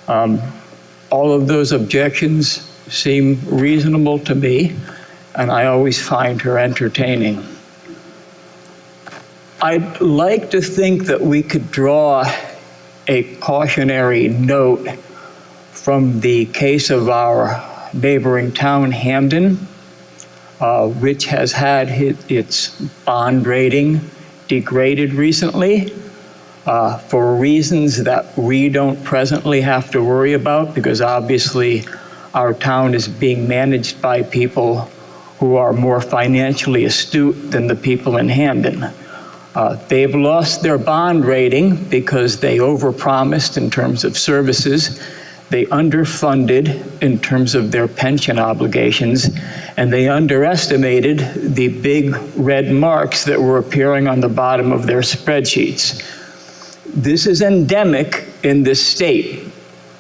All of those objections seem reasonable to me, and I always find her entertaining. I'd like to think that we could draw a cautionary note from the case of our neighboring town, Hamden, which has had its bond rating degraded recently for reasons that we don't presently have to worry about, because obviously our town is being managed by people who are more financially astute than the people in Hamden. They've lost their bond rating because they overpromised in terms of services. They underfunded in terms of their pension obligations, and they underestimated the big red marks that were appearing on the bottom of their spreadsheets. This is endemic in this state.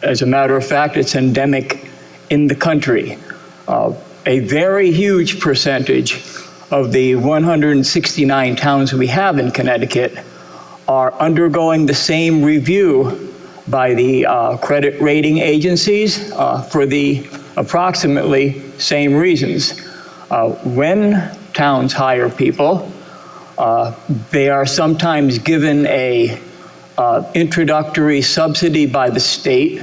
As a matter of fact, it's endemic in the country. A very huge percentage of the 169 towns we have in Connecticut are undergoing the same review by the credit rating agencies for the approximately same reasons. When towns hire people, they are sometimes given a introductory subsidy by the state,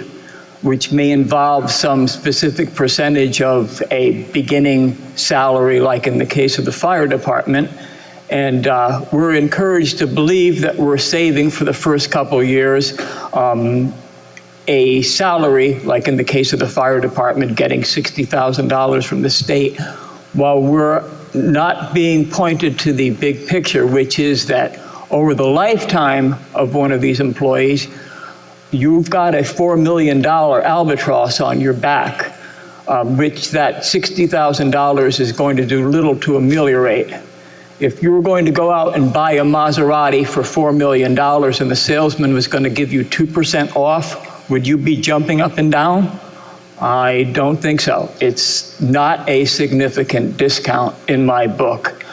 which may involve some specific percentage of a beginning salary, like in the case of the fire department. And we're encouraged to believe that we're saving for the first couple years a salary, like in the case of the fire department, getting $60,000 from the state, while we're not being pointed to the big picture, which is that over the lifetime of one of these employees, you've got a $4 million albatross on your back, which that $60,000 is going to do little to ameliorate. If you were going to go out and buy a Maserati for $4 million and the salesman was going to give you 2% off, would you be jumping up and down? I don't think so. It's not a significant discount in my book.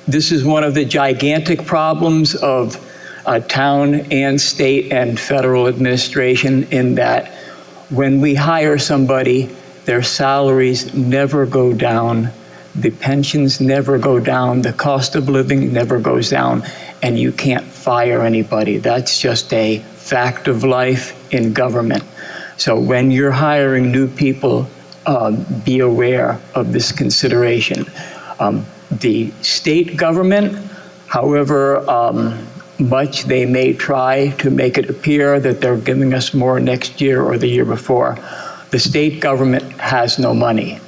This is one of the gigantic problems of town and state and federal administration, in that when we hire somebody, their salaries never go down, the pensions never go down, the cost of living never goes down, and you can't fire anybody. That's just a fact of life in government. So when you're hiring new people, be aware of this consideration. The state government, however much they may try to make it appear that they're giving us more next year or the year before, the state government has no money.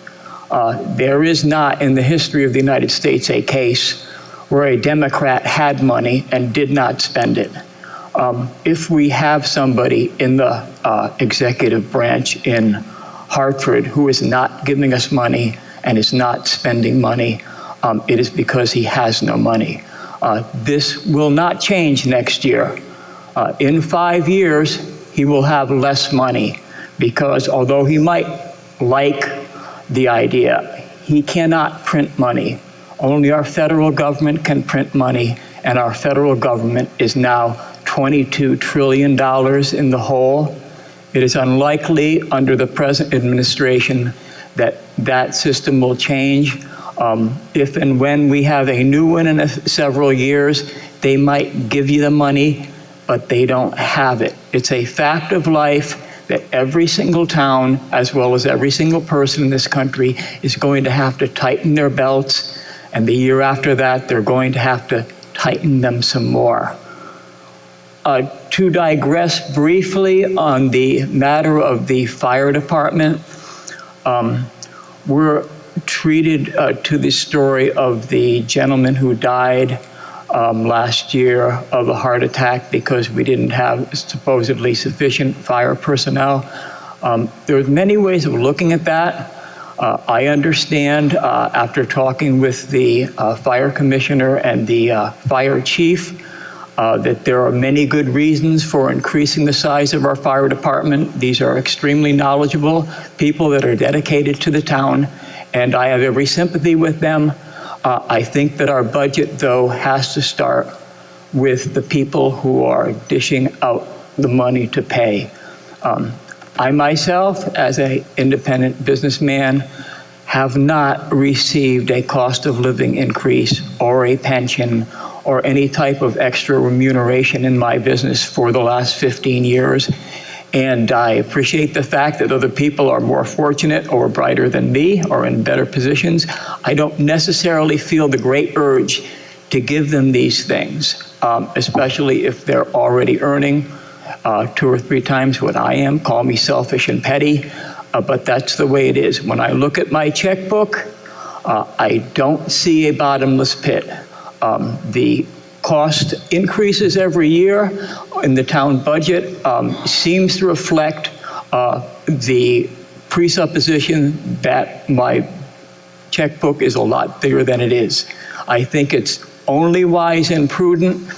There is not in the history of the United States a case where a Democrat had money and did not spend it. If we have somebody in the executive branch in Hartford who is not giving us money and is not spending money, it is because he has no money. This will not change next year. In 5 years, he will have less money, because although he might like the idea, he cannot print money. Only our federal government can print money, and our federal government is now $22 trillion in the hole. It is unlikely under the present administration that that system will change. If and when we have a new one in several years, they might give you the money, but they don't have it. It's a fact of life that every single town, as well as every single person in this country, is going to have to tighten their belts, and the year after that, they're going to have to tighten them some more. To digress briefly on the matter of the fire department, we're treated to the story of the gentleman who died last year of a heart attack because we didn't have supposedly sufficient fire personnel. There are many ways of looking at that. I understand after talking with the fire commissioner and the fire chief that there are many good reasons for increasing the size of our fire department. These are extremely knowledgeable people that are dedicated to the town, and I have every sympathy with them. I think that our budget, though, has to start with the people who are dishing out the money to pay. I myself, as an independent businessman, have not received a cost of living increase or a pension or any type of extra remuneration in my business for the last 15 years. And I appreciate the fact that other people are more fortunate or brighter than me or in better positions. I don't necessarily feel the great urge to give them these things, especially if they're already earning 2 or 3 times what I am. Call me selfish and petty, but that's the way it is. When I look at my checkbook, I don't see a bottomless pit. The cost increases every year in the town budget seems to reflect the presupposition that my checkbook is a lot bigger than it is. I think it's only wise and prudent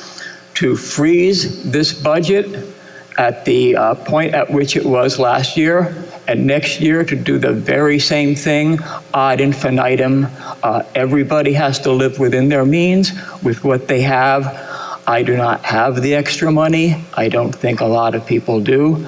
to freeze this budget at the point at which it was last year, and next year to do the very same thing ad infinitum. Everybody has to live within their means with what they have. I do not have the extra money. I don't think a lot of people do.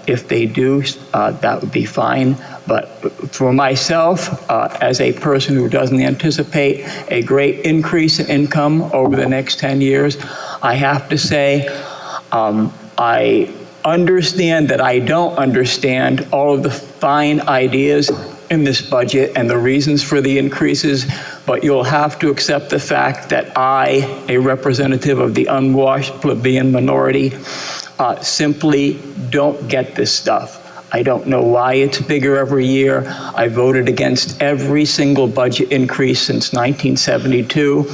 If they do, that would be fine. But for myself, as a person who doesn't anticipate a great increase in income over the next 10 years, I have to say, I understand that I don't understand all of the fine ideas in this budget and the reasons for the increases, but you'll have to accept the fact that I, a representative of the unwashed plebeian minority, simply don't get this stuff. I don't know why it's bigger every year. I voted against every single budget increase since 1972.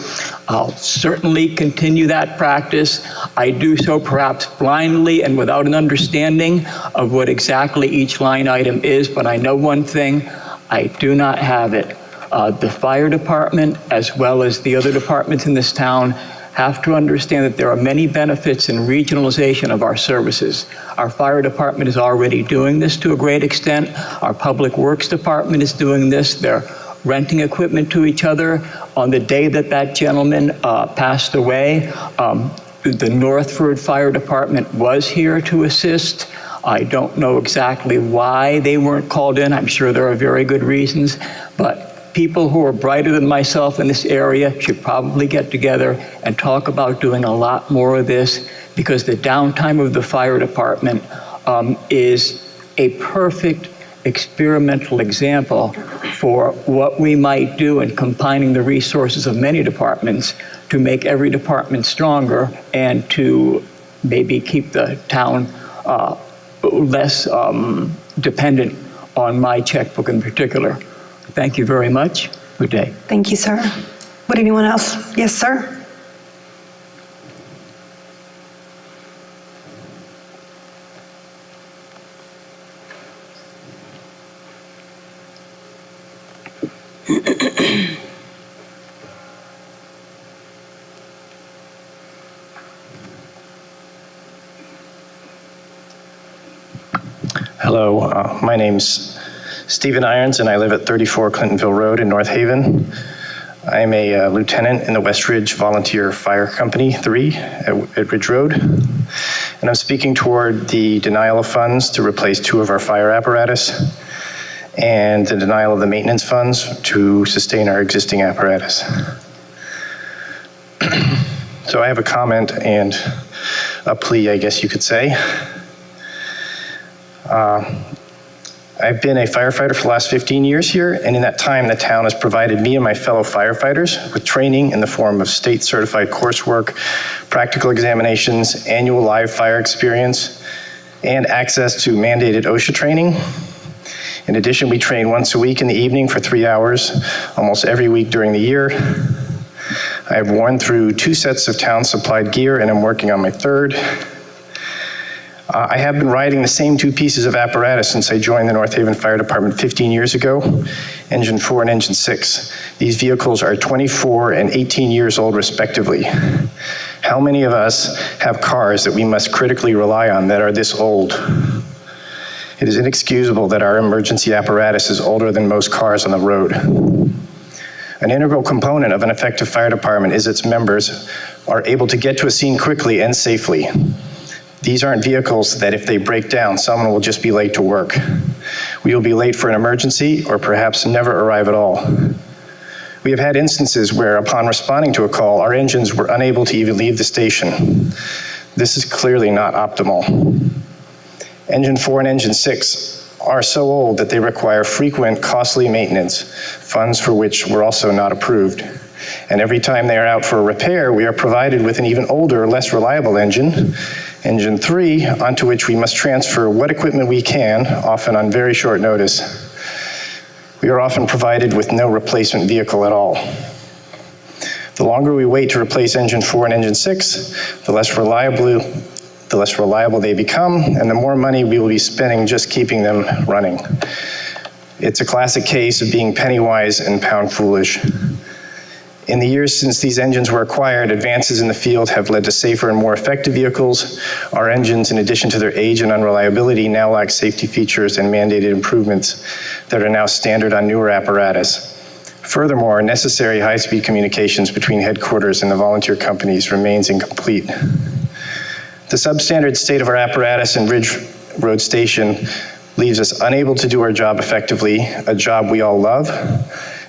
I'll certainly continue that practice. I do so perhaps blindly and without an understanding of what exactly each line item is, but I know one thing, I do not have it. The fire department, as well as the other departments in this town, have to understand that there are many benefits in regionalization of our services. Our fire department is already doing this to a great extent. Our public works department is doing this. They're renting equipment to each other. On the day that that gentleman passed away, the Northford Fire Department was here to assist. I don't know exactly why they weren't called in. I'm sure there are very good reasons, but people who are brighter than myself in this area should probably get together and talk about doing a lot more of this, because the downtime of the fire department is a perfect experimental example for what we might do in combining the resources of many departments to make every department stronger and to maybe keep the town less dependent on my checkbook in particular. Thank you very much. Good day. Thank you, sir. Would anyone else? Yes, sir? Hello, my name's Stephen Irons, and I live at 34 Clintonville Road in North Haven. I'm a lieutenant in the Westridge Volunteer Fire Company 3 at Ridge Road, and I'm speaking toward the denial of funds to replace 2 of our fire apparatus and the denial of the maintenance funds to sustain our existing apparatus. So I have a comment and a plea, I guess you could say. I've been a firefighter for the last 15 years here, and in that time, the town has provided me and my fellow firefighters with training in the form of state-certified coursework, practical examinations, annual live fire experience, and access to mandated OSHA training. In addition, we train once a week in the evening for 3 hours, almost every week during the year. I have worn through 2 sets of town-supplied gear, and I'm working on my 3rd. I have been riding the same 2 pieces of apparatus since I joined the North Haven Fire Department 15 years ago, Engine 4 and Engine 6. These vehicles are 24 and 18 years old respectively. How many of us have cars that we must critically rely on that are this old? It is inexcusable that our emergency apparatus is older than most cars on the road. An integral component of an effective fire department is its members are able to get to a scene quickly and safely. These aren't vehicles that if they break down, someone will just be late to work. We will be late for an emergency or perhaps never arrive at all. We have had instances where upon responding to a call, our engines were unable to even leave the station. This is clearly not optimal. Engine 4 and Engine 6 are so old that they require frequent, costly maintenance, funds for which were also not approved. And every time they are out for a repair, we are provided with an even older, less reliable engine, Engine 3, onto which we must transfer what equipment we can, often on very short notice. We are often provided with no replacement vehicle at all. The longer we wait to replace Engine 4 and Engine 6, the less reliable they become, and the more money we will be spending just keeping them running. It's a classic case of being penny wise and pound foolish. In the years since these engines were acquired, advances in the field have led to safer and more effective vehicles. Our engines, in addition to their age and unreliability, now lack safety features and mandated improvements that are now standard on newer apparatus. Furthermore, necessary high-speed communications between headquarters and the volunteer companies remains incomplete. The substandard state of our apparatus and Ridge Road Station leaves us unable to do our job effectively, a job we all love.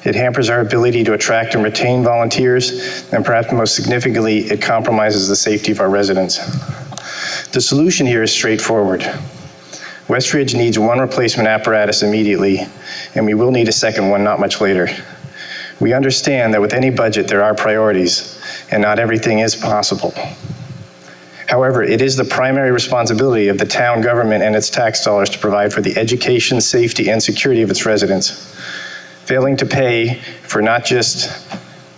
It hampers our ability to attract and retain volunteers, and perhaps most significantly, it compromises the safety of our residents. The solution here is straightforward. West Ridge needs one replacement apparatus immediately, and we will need a second one not much later. We understand that with any budget, there are priorities, and not everything is possible. However, it is the primary responsibility of the town government and its tax dollars to provide for the education, safety, and security of its residents. Failing to pay for not just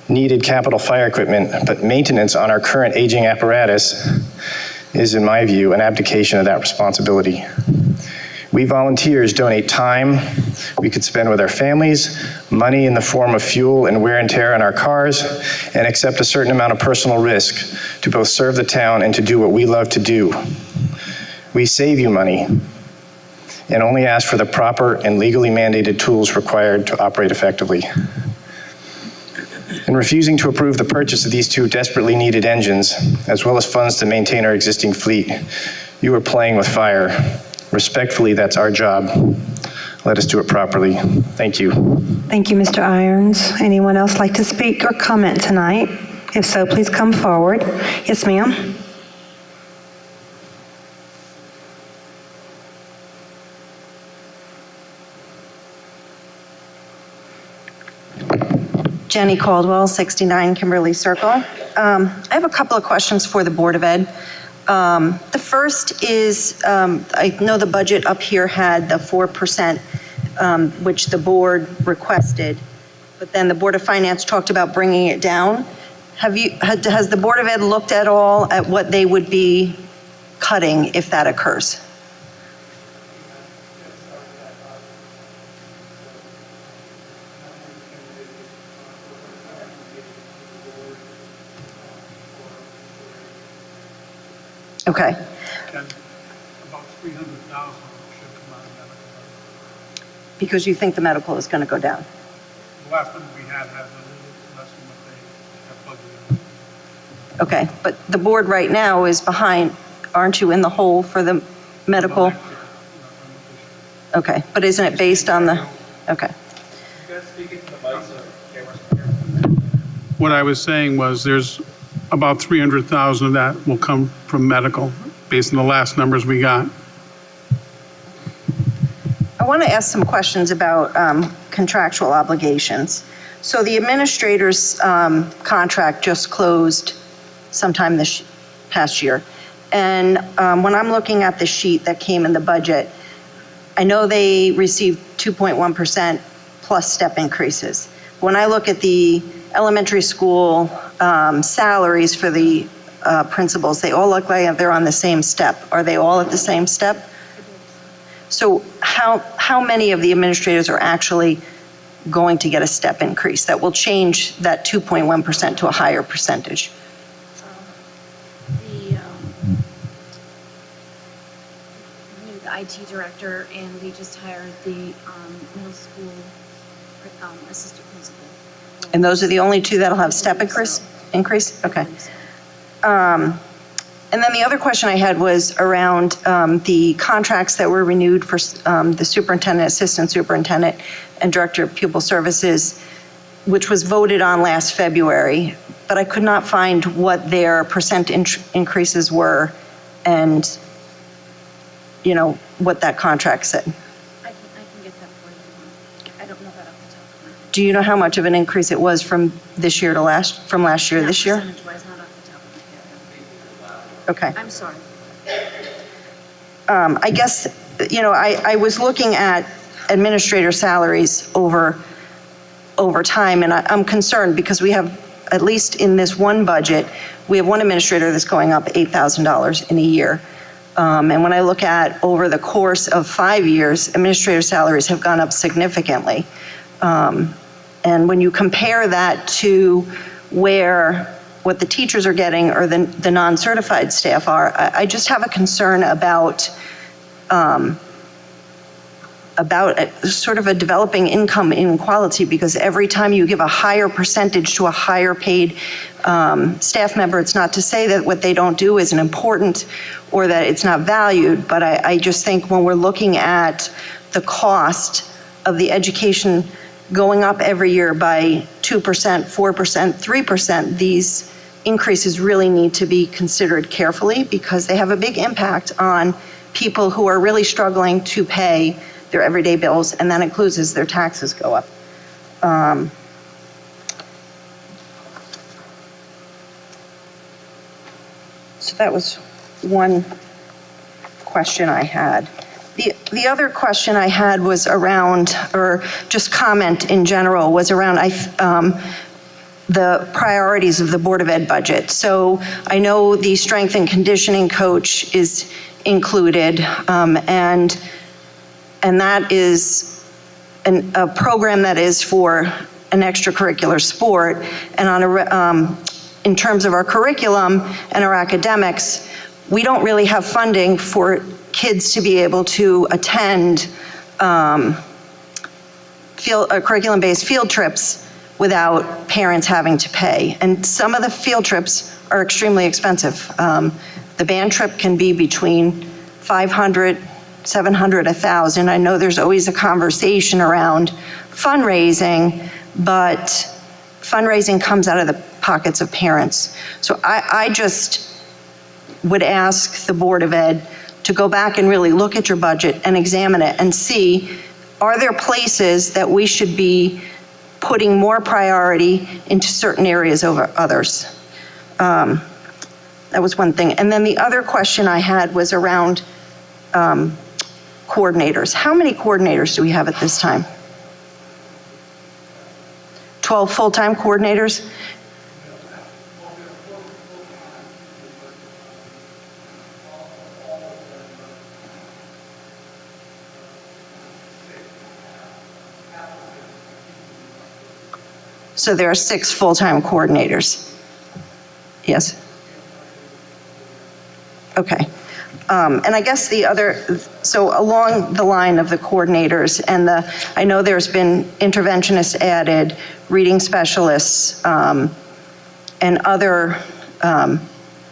needed capital fire equipment, but maintenance on our current aging apparatus is, in my view, an abdication of that responsibility. We volunteers donate time we could spend with our families, money in the form of fuel and wear and tear on our cars, and accept a certain amount of personal risk to both serve the town and to do what we love to do. We save you money and only ask for the proper and legally mandated tools required to operate effectively. In refusing to approve the purchase of these two desperately needed engines, as well as funds to maintain our existing fleet, you are playing with fire. Respectfully, that's our job. Let us do it properly. Thank you. Thank you, Mr. Irons. Anyone else like to speak or comment tonight? If so, please come forward. Yes, ma'am. Jenny Caldwell, 69 Kimberly Circle. I have a couple of questions for the Board of Ed. The first is, I know the budget up here had the 4%, which the board requested, but then the Board of Finance talked about bringing it down. Has the Board of Ed looked at all at what they would be cutting if that occurs? Okay. About 300,000 should come out of medical. Because you think the medical is going to go down? The last one we had a little less than what they have budgeted. Okay, but the board right now is behind, aren't you in the hole for the medical? Okay, but isn't it based on the, okay. What I was saying was there's about 300,000 of that will come from medical, based on the last numbers we got. I want to ask some questions about contractual obligations. So the administrator's contract just closed sometime this past year. And when I'm looking at the sheet that came in the budget, I know they received 2.1% plus step increases. When I look at the elementary school salaries for the principals, they all look like they're on the same step. Are they all at the same step? So how many of the administrators are actually going to get a step increase that will change that 2.1% to a higher percentage? The IT director, and we just hired the middle school assistant principal. And those are the only two that'll have step increase? Okay. And then the other question I had was around the contracts that were renewed for the superintendent, assistant superintendent, and director of pupil services, which was voted on last February, but I could not find what their percent increases were and, you know, what that contract said. I can get that for you. I don't know that off the top of my head. Do you know how much of an increase it was from this year to from last year to this year? Percentage-wise, not off the top of my head. Okay. I'm sorry. I guess, you know, I was looking at administrator salaries over time, and I'm concerned because we have, at least in this one budget, we have one administrator that's going up $8,000 in a year. And when I look at over the course of 5 years, administrator salaries have gone up significantly. And when you compare that to what the teachers are getting or the non-certified staff are, I just have a concern about about sort of a developing income inequality, because every time you give a higher percentage to a higher paid staff member, it's not to say that what they don't do isn't important or that it's not valued, but I just think when we're looking at the cost of the education going up every year by 2%, 4%, 3%, these increases really need to be considered carefully because they have a big impact on people who are really struggling to pay their everyday bills, and that includes as their taxes go up. So that was one question I had. The other question I had was around, or just comment in general, was around the priorities of the Board of Ed budget. So I know the strength and conditioning coach is included, and that is a program that is for an extracurricular sport. And on in terms of our curriculum and our academics, we don't really have funding for kids to be able to attend curriculum-based field trips without parents having to pay. And some of the field trips are extremely expensive. The band trip can be between $500, $700, $1,000. I know there's always a conversation around fundraising, but fundraising comes out of the pockets of parents. So I just would ask the Board of Ed to go back and really look at your budget and examine it and see, are there places that we should be putting more priority into certain areas over others? That was one thing. And then the other question I had was around coordinators. How many coordinators do we have at this time? 12 full-time coordinators? So there are 6 full-time coordinators. Yes? Okay. And I guess the other, so along the line of the coordinators and I know there's been interventionists added, reading specialists, and other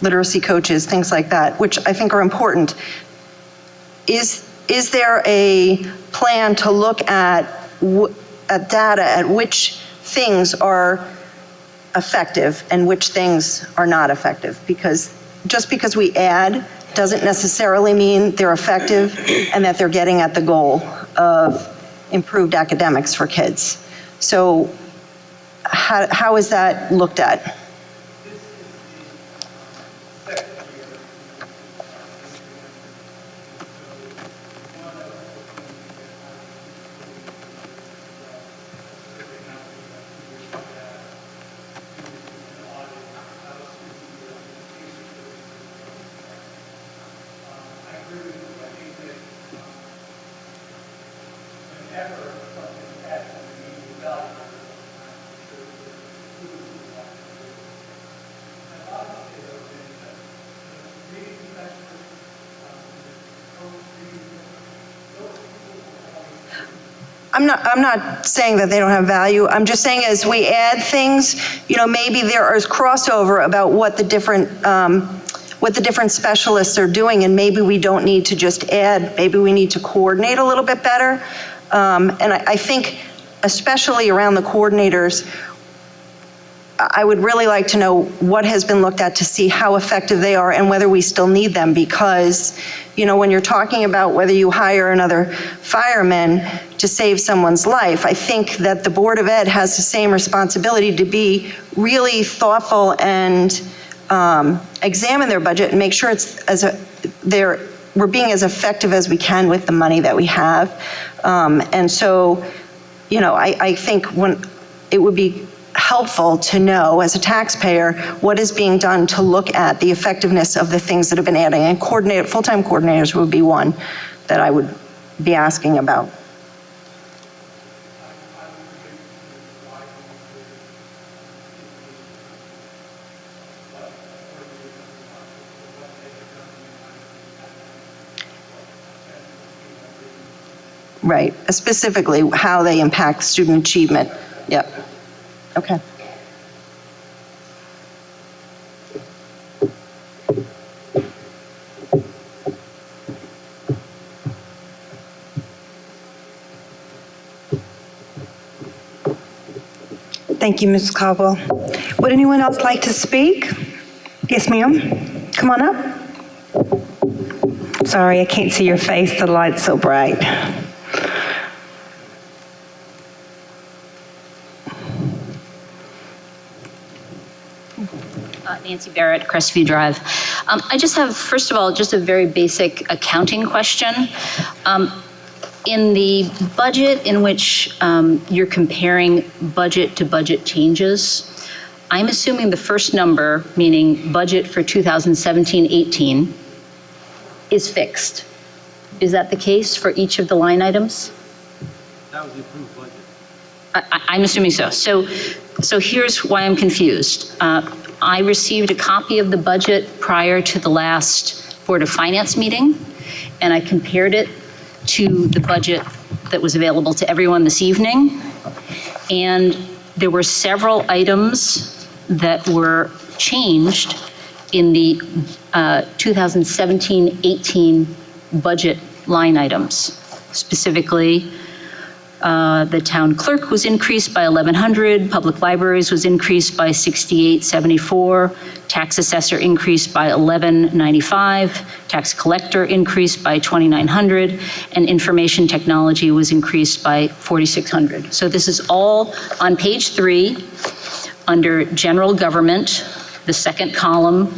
literacy coaches, things like that, which I think are important. Is there a plan to look at data at which things are effective and which things are not effective? Because just because we add doesn't necessarily mean they're effective and that they're getting at the goal of improved academics for kids. So how is that looked at? I'm not saying that they don't have value. I'm just saying as we add things, maybe there is crossover about what the different specialists are doing, and maybe we don't need to just add, maybe we need to coordinate a little bit better. And I think especially around the coordinators, I would really like to know what has been looked at to see how effective they are and whether we still need them, because, when you're talking about whether you hire another fireman to save someone's life, I think that the Board of Ed has the same responsibility to be really thoughtful and examine their budget and make sure we're being as effective as we can with the money that we have. And so, I think it would be helpful to know as a taxpayer what is being done to look at the effectiveness of the things that have been adding, and full-time coordinators would be one that I would be asking about. right, specifically how they impact student achievement. Yep. Okay. Thank you, Ms. Caldwell. Would anyone else like to speak? Yes, ma'am. Come on up. Sorry, I can't see your face. The light's so bright. Nancy Barrett, Crestview Drive. I just have, first of all, just a very basic accounting question. In the budget in which you're comparing budget to budget changes, I'm assuming the first number, meaning budget for 2017-18, is fixed. Is that the case for each of the line items? That was the approved budget. I'm assuming so. So here's why I'm confused. I received a copy of the budget prior to the last Board of Finance meeting, and I compared it to the budget that was available to everyone this evening. And there were several items that were changed in the 2017-18 budget line items. Specifically, the town clerk was increased by 1,100, public libraries was increased by 6,874, tax assessor increased by 1,195, tax collector increased by 2,900, and information technology was increased by 4,600. So this is all on page 3 under general government, the second column,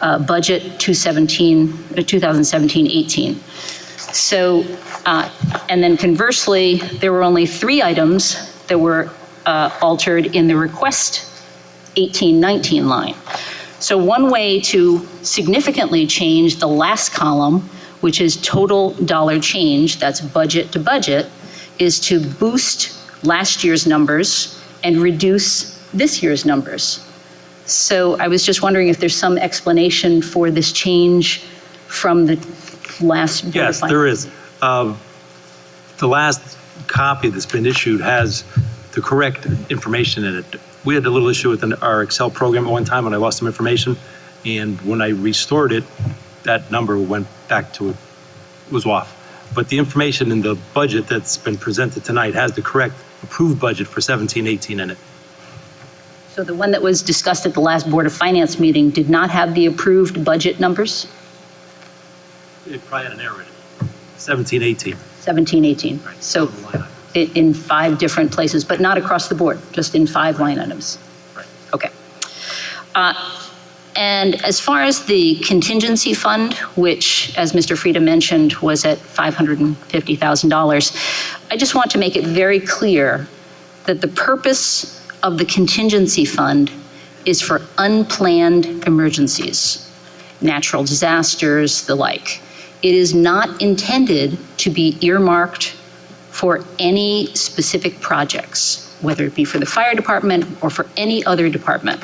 budget 2017-18. So, and then conversely, there were only 3 items that were altered in the request 18-19 line. So one way to significantly change the last column, which is total dollar change, that's budget to budget, is to boost last year's numbers and reduce this year's numbers. So I was just wondering if there's some explanation for this change from the last. Yes, there is. The last copy that's been issued has the correct information in it. We had a little issue with our Excel program at one time when I lost some information, and when I restored it, that number went back to, was off. But the information in the budget that's been presented tonight has the correct approved budget for 17-18 in it. So the one that was discussed at the last Board of Finance meeting did not have the approved budget numbers? It probably had an error in it. 17-18. 17-18. Right. So in 5 different places, but not across the board, just in 5 line items. Right. Okay. And as far as the contingency fund, which, as Mr. Frieda mentioned, was at $550,000, I just want to make it very clear that the purpose of the contingency fund is for unplanned emergencies, natural disasters, the like. It is not intended to be earmarked for any specific projects, whether it be for the fire department or for any other department.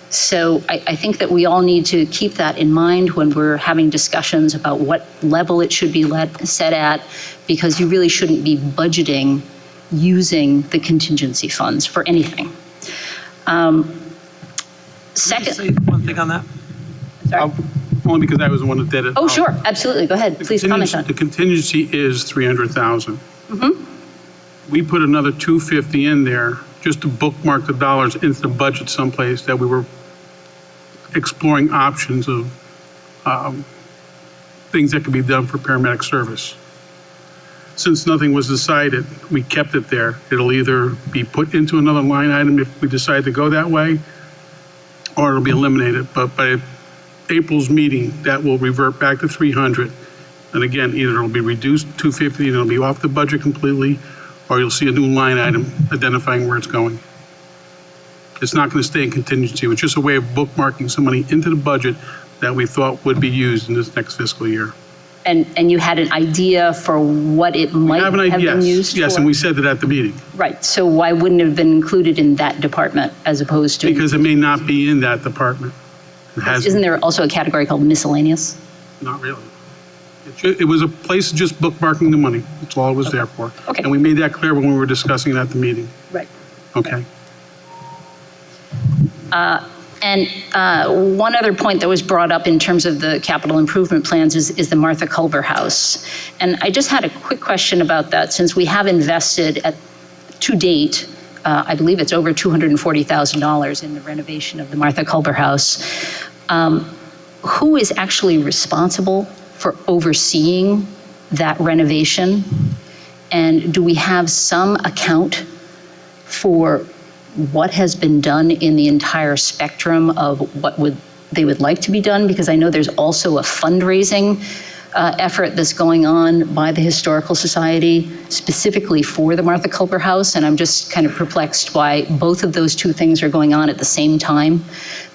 So I think that we all need to keep that in mind when we're having discussions about what level it should be set at, because you really shouldn't be budgeting using the contingency funds for anything. Can I say one thing on that? Sorry. Only because I was the one that did it. Oh, sure, absolutely. Go ahead. Please comment on The it. contingency is 300,000. Mm-hmm. We put another 250 in there just to bookmark the dollars into the budget someplace that we were exploring options of things that could be done for paramedic service. Since nothing was decided, we kept it there. It'll either be put into another line item if we decide to go that way, or it'll be eliminated. But by April's meeting, that will revert back to 300. And again, either it'll be reduced to 250 and it'll be off the budget completely, or you'll see a new line item identifying where it's going. It's not going to stay in contingency. It was just a way of bookmarking some money into the budget that we thought would be used in this next fiscal year. And you had an idea for what it might have been used for? Yes, and we said that at the meeting. Right, so why wouldn't it have been included in that department as opposed to? Because it may not be in that department. It has, Isn't there also a category called miscellaneous? not really. It was a place of just bookmarking the money. That's all it was there for. Okay. And we made that clear when we were discussing it at the meeting. Right. Okay. And one other point that was brought up in terms of the capital improvement plans is the Martha Culver House. And I just had a quick question about that, since we have invested to date, I believe it's over $240,000 in the renovation of the Martha Culver House. Who is actually responsible for overseeing that renovation? And do we have some account for what has been done in the entire spectrum of what they would like to be done? Because I know there's also a fundraising effort that's going on by the Historical Society specifically for the Martha Culver House, and I'm just kind of perplexed why both of those two things are going on at the same time,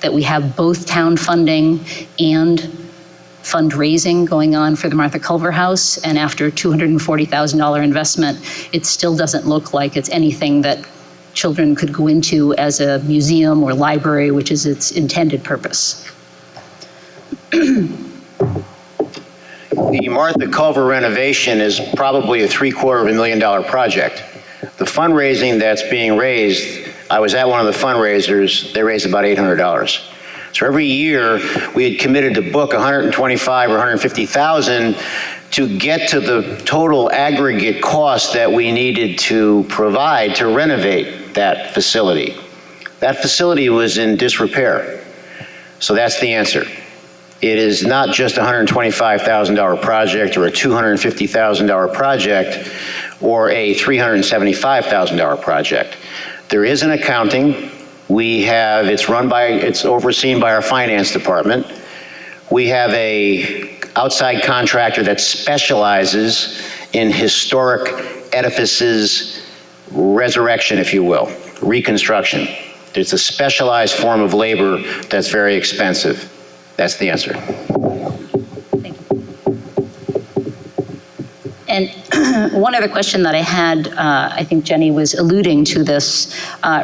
that we have both town funding and fundraising going on for the Martha Culver House, and after a $240,000 investment, it still doesn't look like it's anything that children could go into as a museum or library, which is its intended purpose. The Martha Culver renovation is probably a $750,000 project. The fundraising that's being raised, I was at one of the fundraisers, they raised about $800. So every year, we had committed to book $125,000 or $150,000 to get to the total aggregate cost that we needed to provide to renovate that facility. That facility was in disrepair. So that's the answer. It is not just a $125,000 project or a $250,000 project or a $375,000 project. There is an accounting. It's overseen by our finance department. We have a outside contractor that specializes in historic edifices resurrection, if you will, reconstruction. It's a specialized form of labor that's very expensive. That's the answer. Thank you. And one other question that I had, I think Jenny was alluding to this,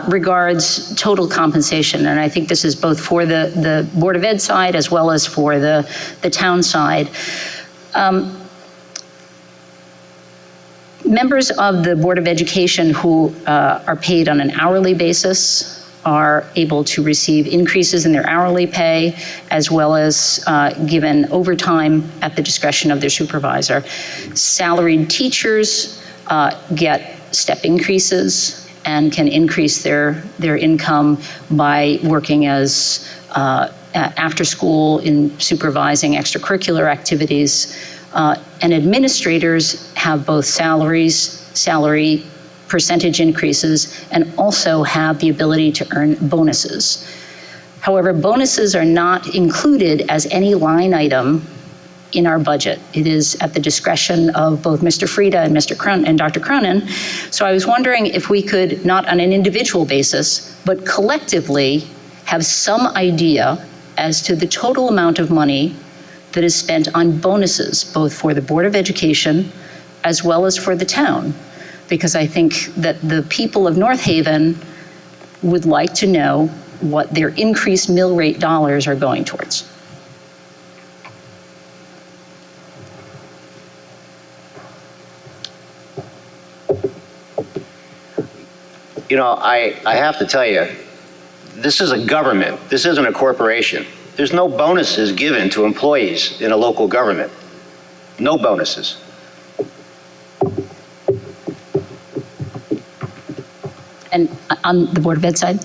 regards total compensation. And I think this is both for the Board of Ed side as well as for the town side. Members of the Board of Education who are paid on an hourly basis are able to receive increases in their hourly pay, as well as given overtime at the discretion of their supervisor. Salaried teachers get step increases and can increase their income by working as after school in supervising extracurricular activities. And administrators have both salary percentage increases, and also have the ability to earn bonuses. However, bonuses are not included as any line item in our budget. It is at the discretion of both Mr. Frieda and Dr. Cronin. So I was wondering if we could, not on an individual basis, but collectively have some idea as to the total amount of money that is spent on bonuses, both for the Board of Education as well as for the town. Because I think that the people of North Haven would like to know what their increased mill rate dollars are going towards. You know, I have to tell you, this is a government. This isn't a corporation. There's no bonuses given to employees in a local government. No bonuses. And on the Board of Ed side?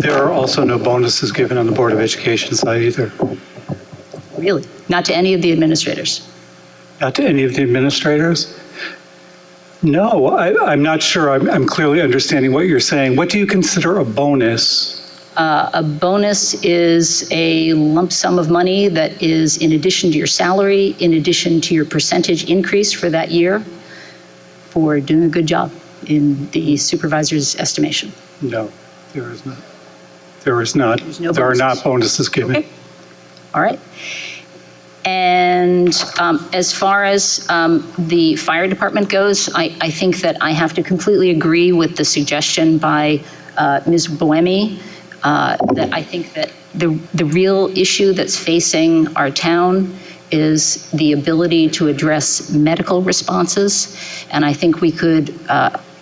There are also no bonuses given on the Board of Education side either. Really? Not to any of the administrators? Not to any of the administrators? No, I'm not sure I'm clearly understanding what you're saying. What do you consider a bonus? A bonus is a lump sum of money that is in addition to your salary, in addition to your percentage increase for that year for doing a good job in the supervisor's estimation. No, there is not. There is not. There's no There are bonuses. not bonuses given. Okay. All right. And as far as the fire department goes, I think that I have to completely agree with the suggestion by Ms. Boemi, that I think that the real issue that's facing our town is the ability to address medical responses. And I think we could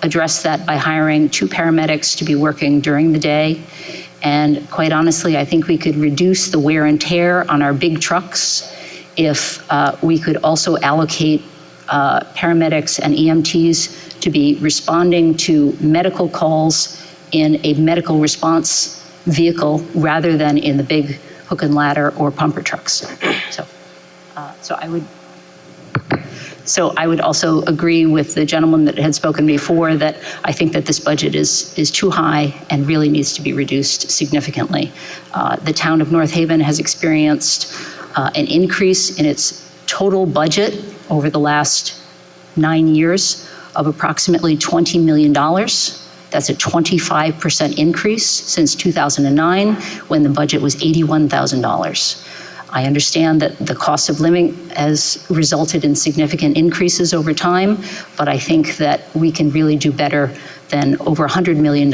address that by hiring 2 paramedics to be working during the day. And quite honestly, I think we could reduce the wear and tear on our big trucks if we could also allocate paramedics and EMTs to be responding to medical calls in a medical response vehicle rather than in the big hook and ladder or pumper trucks. So I would also agree with the gentleman that had spoken before that I think that this budget is too high and really needs to be reduced significantly. The town of North Haven has experienced an increase in its total budget over the last 9 years of approximately $20 million. That's a 25% increase since 2009, when the budget was $81,000. I understand that the cost of living has resulted in significant increases over time, but I think that we can really do better than over $100 million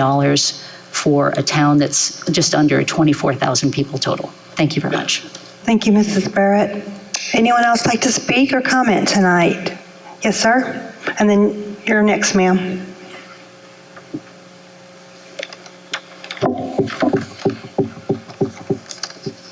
for a town that's just under 24,000 people total. Thank you very much. Thank you, Mrs. Barrett. Anyone else like to speak or comment tonight? Yes, sir? And then you're next, ma'am.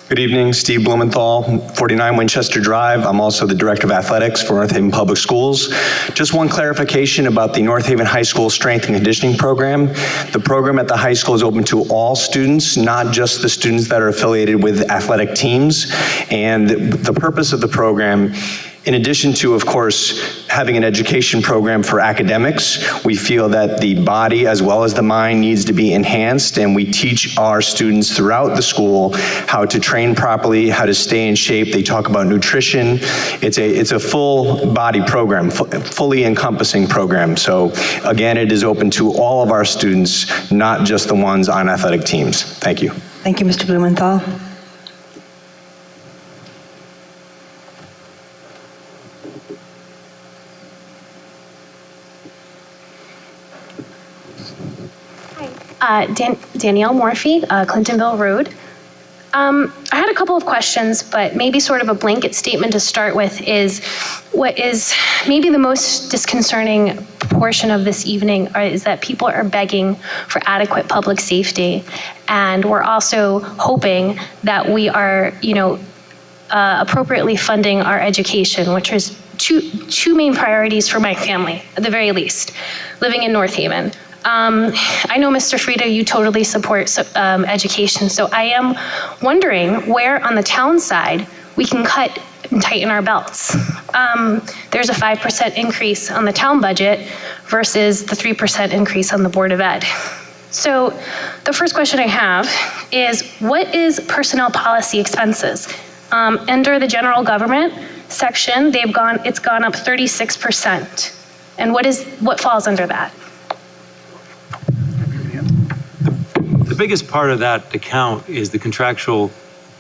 Good evening, Steve Blumenthal, 49 Winchester Drive. I'm also the Director of Athletics for North Haven Public Schools. Just one clarification about the North Haven High School Strength and Conditioning Program. The program at the high school is open to all students, not just the students that are affiliated with athletic teams. And the purpose of the program, in addition to, of course, having an education program for academics, we feel that the body as well as the mind needs to be enhanced, and we teach our students throughout the school how to train properly, how to stay in shape. They talk about nutrition. It's a full body program, fully encompassing program. So again, it is open to all of our students, not just the ones on athletic teams. Thank you. Thank you, Mr. Blumenthal. Danielle Morphy, Clintonville Road. I had a couple of questions, but maybe sort of a blanket statement to start with is what is maybe the most disconcerting portion of this evening is that people are begging for adequate public safety. And we're also hoping that we are, appropriately funding our education, which is two main priorities for my family, at the very least, living in North Haven. I know, Mr. Frida, you totally support education, so I am wondering where on the town side we can cut and tighten our belts. There's a 5% increase on the town budget versus the 3% increase on the Board of Ed. So the first question I have is, what is personnel policy expenses? Under the general government section, it's gone up 36%. And what falls under that? The biggest part of that account is the contractual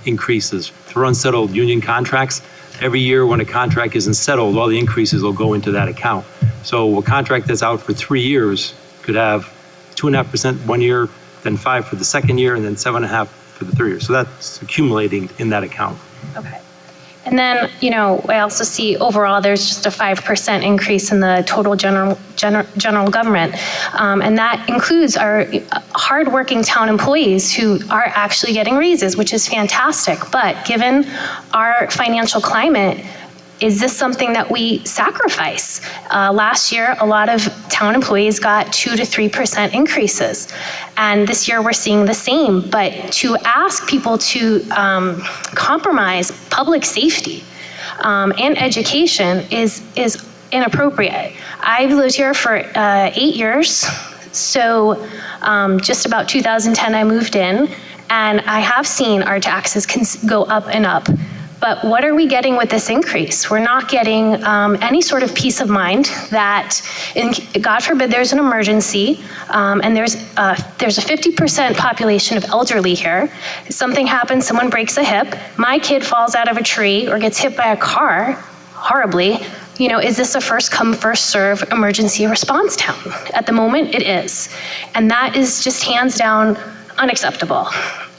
increases for unsettled union contracts. Every year when a contract isn't settled, all the increases will go into that account. So a contract that's out for 3 years could have 2.5% 1 year, then 5% for the second year, and then 7.5% for the third year. So that's accumulating in that account. Okay. And then, I also see overall there's just a 5% increase in the total general government. And that includes our hardworking town employees who are actually getting raises, which is fantastic. But given our financial climate, is this something that we sacrifice? Last year, a lot of town employees got 2 to 3% increases. And this year we're seeing the same. But to ask people to compromise public safety and education is inappropriate. I've lived here for 8 years. So just about 2010, I moved in. And I have seen our taxes go up and up. But what are we getting with this increase? We're not getting any sort of peace of mind that, God forbid, there's an emergency, and there's a 50% population of elderly here. Something happens, someone breaks a hip, my kid falls out of a tree or gets hit by a car, horribly. You know, is this a first come, first serve emergency response town? At the moment, it is. And that is just hands down unacceptable.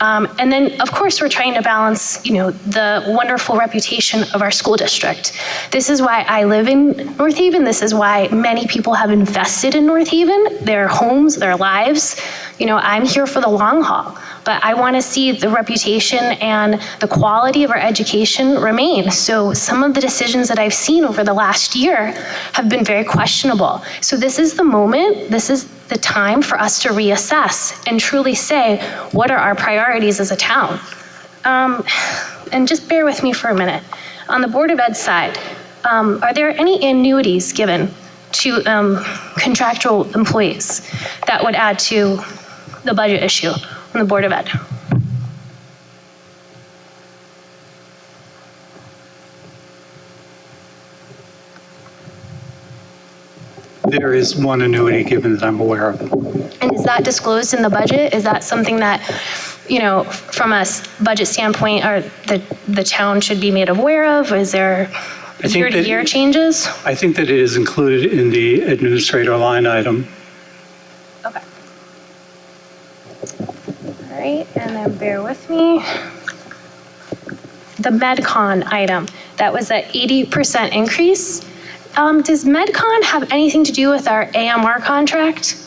And then, of course, we're trying to balance, you know, the wonderful reputation of our school district. This is why I live in North Haven. This is why many people have invested in North Haven, their homes, their lives. You know, I'm here for the long haul, but I want to see the reputation and the quality of our education remain. So some of the decisions that I've seen over the last year have been very questionable. So this is the moment, this is the time for us to reassess and truly say, what are our priorities as a town? And just bear with me for a minute. On the Board of Ed side, are there any annuities given to contractual employees that would add to the budget issue on the Board of Ed? There is one annuity given that I'm aware of. And is that disclosed in the budget? Is that something that, you know, from a budget standpoint, the town should be made aware of? Is there year-to-year changes? I think that it is included in the administrator line item. Okay. All right, and then bear with me. The MedCon item, that was an 80% increase. Does MedCon have anything to do with our AMR contract?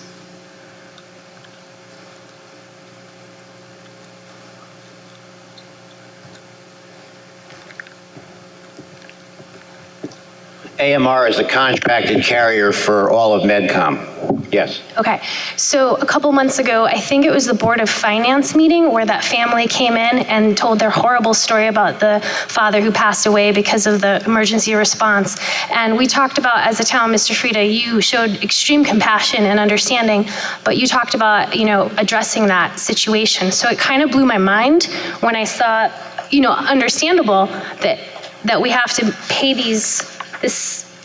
AMR is a contracted carrier for all of MedCom. Yes. Okay, so a couple months ago, I think it was the Board of Finance meeting where that family came in and told their horrible story about the father who passed away because of the emergency response. And we talked about, as a town, Mr. Frieda, you showed extreme compassion and understanding, but you talked about, you know, addressing that situation. So it kind of blew my mind when I saw, you know, understandable that we have to pay this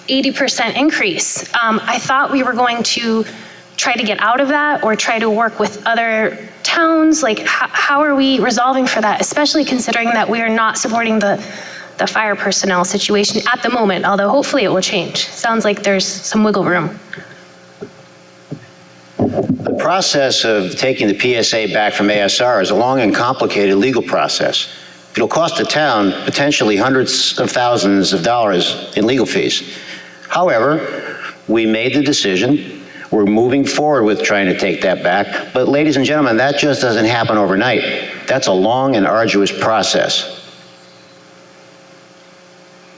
80% increase. I thought we were going to try to get out of that or try to work with other towns. Like, how are we resolving for that, especially considering that we are not supporting the fire personnel situation at the moment, although hopefully it will change. Sounds like there's some wiggle room. The process of taking the PSA back from ASR is a long and complicated legal process. It'll cost the town potentially hundreds of thousands of dollars in legal fees. However, we made the decision. We're moving forward with trying to take that back. But ladies and gentlemen, that just doesn't happen overnight. That's a long and arduous process.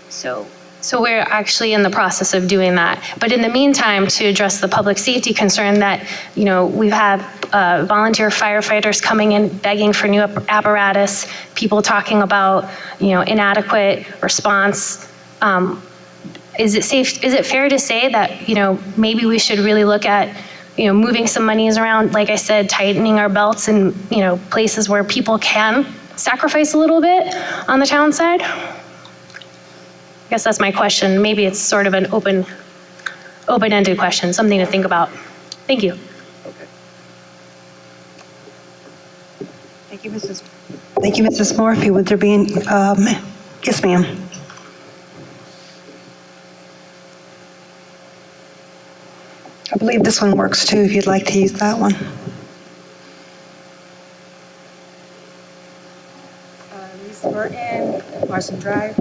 So we're actually in the process of doing that. But in the meantime, to address the public safety concern that, you know, we've had volunteer firefighters coming in begging for new apparatus, people talking about, you know, inadequate response. Is it fair to say that, you know, maybe we should really look at, you know, moving some monies around, like I said, tightening our belts in, you know, places where people can sacrifice a little bit on the town side? I guess that's my question. Maybe it's sort of an open-ended question, something to think about. Thank you. Thank you, Mrs. Morphy. Would there be any, yes, ma'am. I believe this one works too, if you'd like to use that one. Lisa Burton, Larson Drive.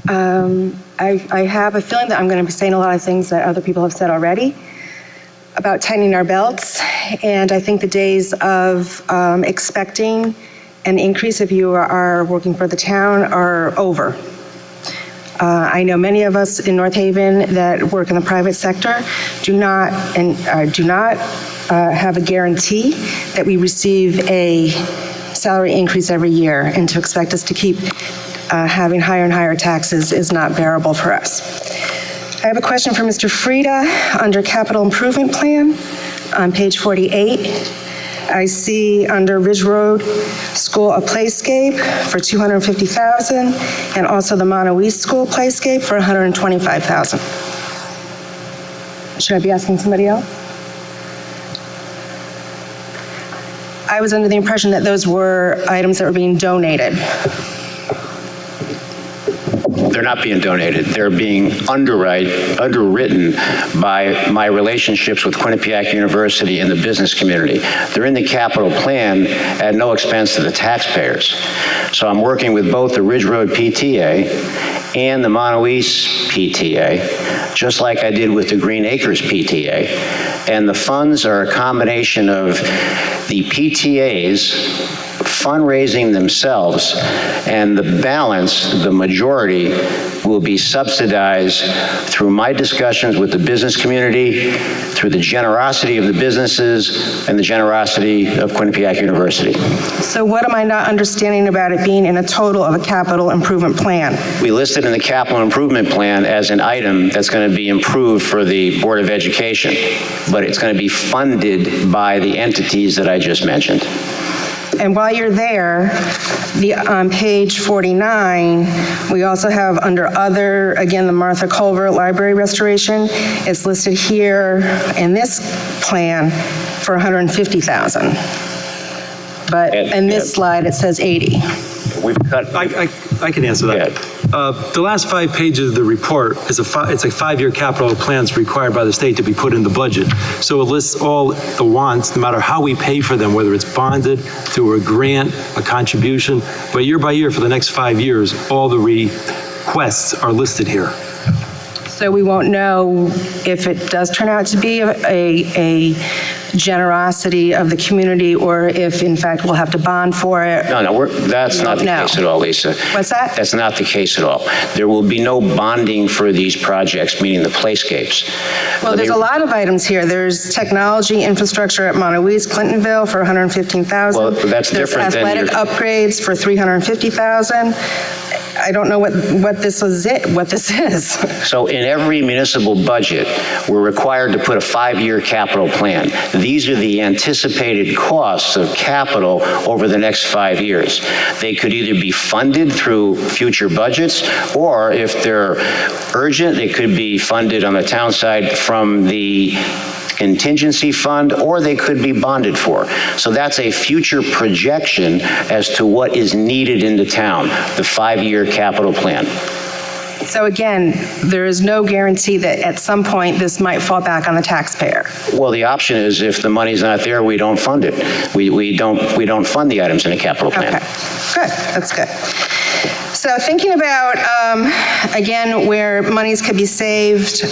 I have a feeling that I'm going to be saying a lot of things that other people have said already about tightening our belts, and I think the days of expecting an increase if you are working for the town are over. I know many of us in North Haven that work in the private sector do not have a guarantee that we receive a salary increase every year, and to expect us to keep having higher and higher taxes is not bearable for us. I have a question for Mr. Frieda under Capital Improvement Plan on page 48. I see under Ridge Road School a playscape for $250,000, and also the Mono East School playscape for $125,000. Should I be asking somebody else? I was under the impression that those were items that were being donated. They're not being donated. They're being underwritten by my relationships with Quinnipiac University and the business community. They're in the capital plan at no expense to the taxpayers. So I'm working with both the Ridge Road PTA and the Mono East PTA, just like I did with the Green Acres PTA. And the funds are a combination of the PTAs fundraising themselves, and the balance, the majority, will be subsidized through my discussions with the business community, through the generosity of the businesses, and the generosity of Quinnipiac University. So what am I not understanding about it being in a total of a capital improvement plan? We listed in the capital improvement plan as an item that's going to be improved for the Board of Education, but it's going to be funded by the entities that I just mentioned. And while you're there, on page 49, we also have under other, again, the Martha Culver Library Restoration. It's listed here in this plan for $150,000. But in this slide, it says 80. We've cut. I can answer that. The last 5 pages of the report is it's a 5-year capital plans required by the state to be put in the budget. So it lists all the wants, no matter how we pay for them, whether it's bonded, through a grant, a contribution, but year by year for the next 5 years, all the requests are listed here. So we won't know if it does turn out to be a generosity of the community, or if in fact we'll have to bond for it. No, that's not the case at all, Lisa. What's that? That's not the case at all. There will be no bonding for these projects, meaning the playscapes. Well, there's a lot of items here. There's technology infrastructure at Mono East, Clintonville for $115,000. Well, that's different than There's athletic upgrades for $350,000. I don't know what this is. So in every municipal budget, we're required to put a 5-year capital plan. These are the anticipated costs of capital over the next 5 years. They could either be funded through future budgets, or if they're urgent, they could be funded on the town side from the contingency fund, or they could be bonded for. So that's a future projection as to what is needed in the town, the 5-year capital plan. So again, there is no guarantee that at some point this might fall back on the taxpayer. Well, the option is if the money's not there, we don't fund it. We don't fund the items in a capital plan. Okay, good, that's good. So thinking about, again, where monies could be saved,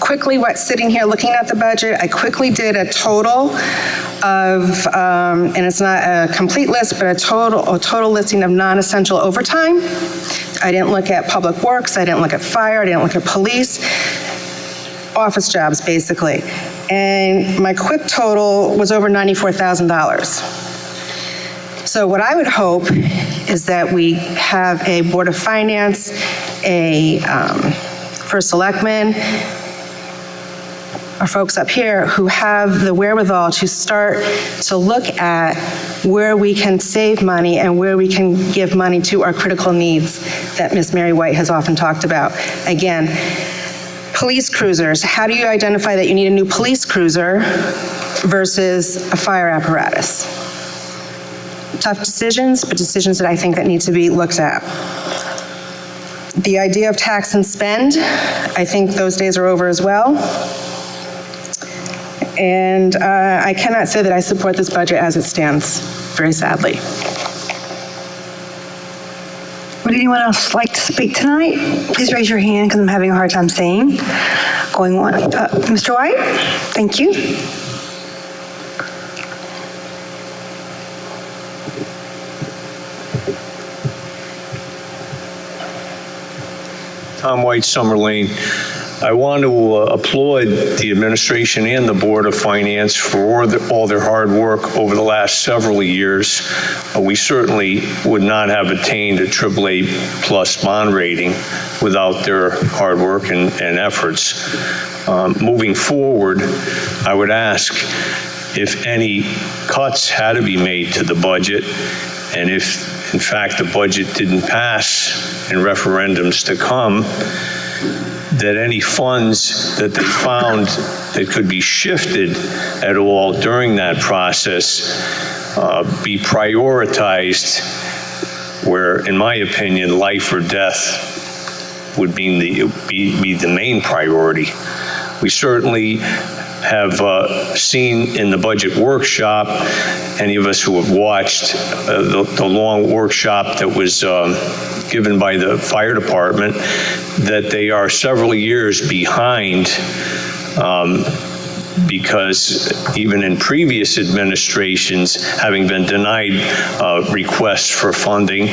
quickly, what's sitting here looking at the budget, I quickly did a total of, and it's not a complete list, but a total listing of non-essential overtime. I didn't look at public works, I didn't look at fire, I didn't look at police, office jobs, basically. And my quick total was over $94,000. So what I would hope is that we have a Board of Finance, a First Selectman, our folks up here who have the wherewithal to start to look at where we can save money and where we can give money to our critical needs that Ms. Mary White has often talked about. Again, police cruisers, how do you identify that you need a new police cruiser versus a fire apparatus? Tough decisions, but decisions that I think that need to be looked at. The idea of tax and spend, I think those days are over as well. And I cannot say that I support this budget as it stands, very sadly. Would anyone else like to speak tonight? Please raise your hand because I'm having a hard time seeing. Going on. Mr. White, thank you. Tom White, Summer Lane. I want to applaud the administration and the Board of Finance for all their hard work over the last several years. We certainly would not have attained a AAA plus bond rating without their hard work and efforts. Moving forward, I would ask, if any cuts had to be made to the budget, and if, in fact, the budget didn't pass in referendums to come, that any funds that they found that could be shifted at all during that process be prioritized, where, in my opinion, life or death would be the main priority. We certainly have seen in the budget workshop, any of us who have watched the long workshop that was given by the fire department, that they are several years behind, because even in previous administrations, having been denied requests for funding,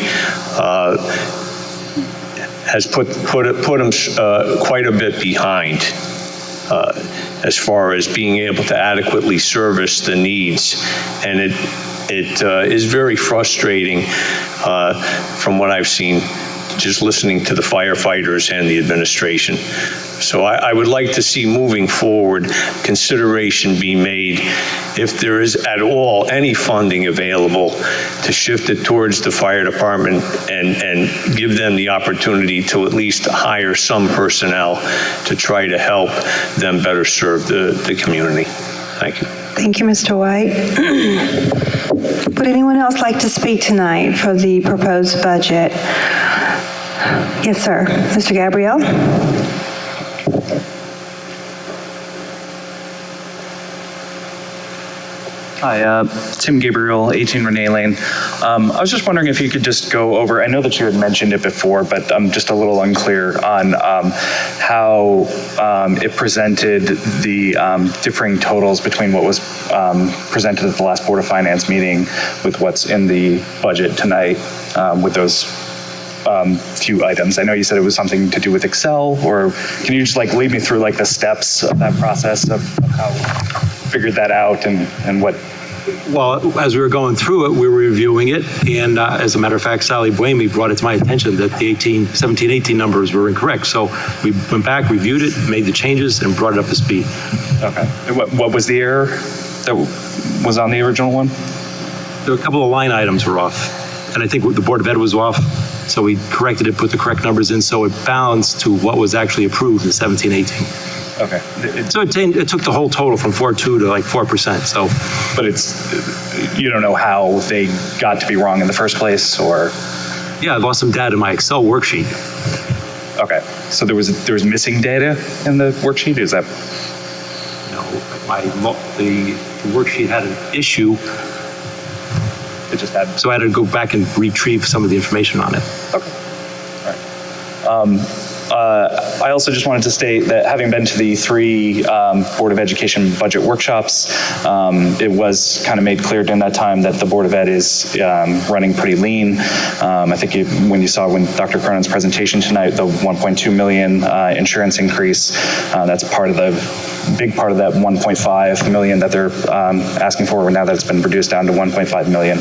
has put them quite a bit behind as far as being able to adequately service the needs. And it is very frustrating from what I've seen, just listening to the firefighters and the administration. So I would like to see, moving forward, consideration be made, if there is at all any funding available, to shift it towards the fire department and give them the opportunity to at least hire some personnel to try to help them better serve the community. Thank you. Thank you, Mr. White. Would anyone else like to speak tonight for the proposed budget? Yes, sir. Mr. Gabrielle? Hi, Tim Gabriel, 18 Renee Lane. I was just wondering if you could just go over, I know that you had mentioned it before, but I'm just a little unclear on how it presented the differing totals between what was presented at the last Board of Finance meeting with what's in the budget tonight with those few items. I know you said it was something to do with Excel, or can you just like lead me through like the steps of that process of how you figured that out and what? Well, as we were going through it, we were reviewing it, and as a matter of fact, Sally Buemi brought it to my attention that the 17, 18 numbers were incorrect. So we went back, reviewed it, made the changes, and brought it up to speed. Okay. And what was the error that was on the original one? There were a couple of line items were off, and I think the Board of Ed was off, so we corrected it, put the correct numbers in, so it balanced to what was actually approved in 17, 18. Okay. So it took the whole total from 4.2 to like 4%. So, but it's, you don't know how they got to be wrong in the first place, or? Yeah, I lost some data in my Excel worksheet. Okay. So there was missing data in the worksheet. Is that? No, the worksheet had an issue. It just had. So I had to go back and retrieve some of the information on it. Okay. All right. I also just wanted to state that having been to the 3 Board of Education budget workshops, it was kind of made clear during that time that the Board of Ed is running pretty lean. I think when Dr. Cronin's presentation tonight, the 1.2 million insurance increase, that's big part of that 1.5 million that they're asking for now that it's been reduced down to 1.5 million.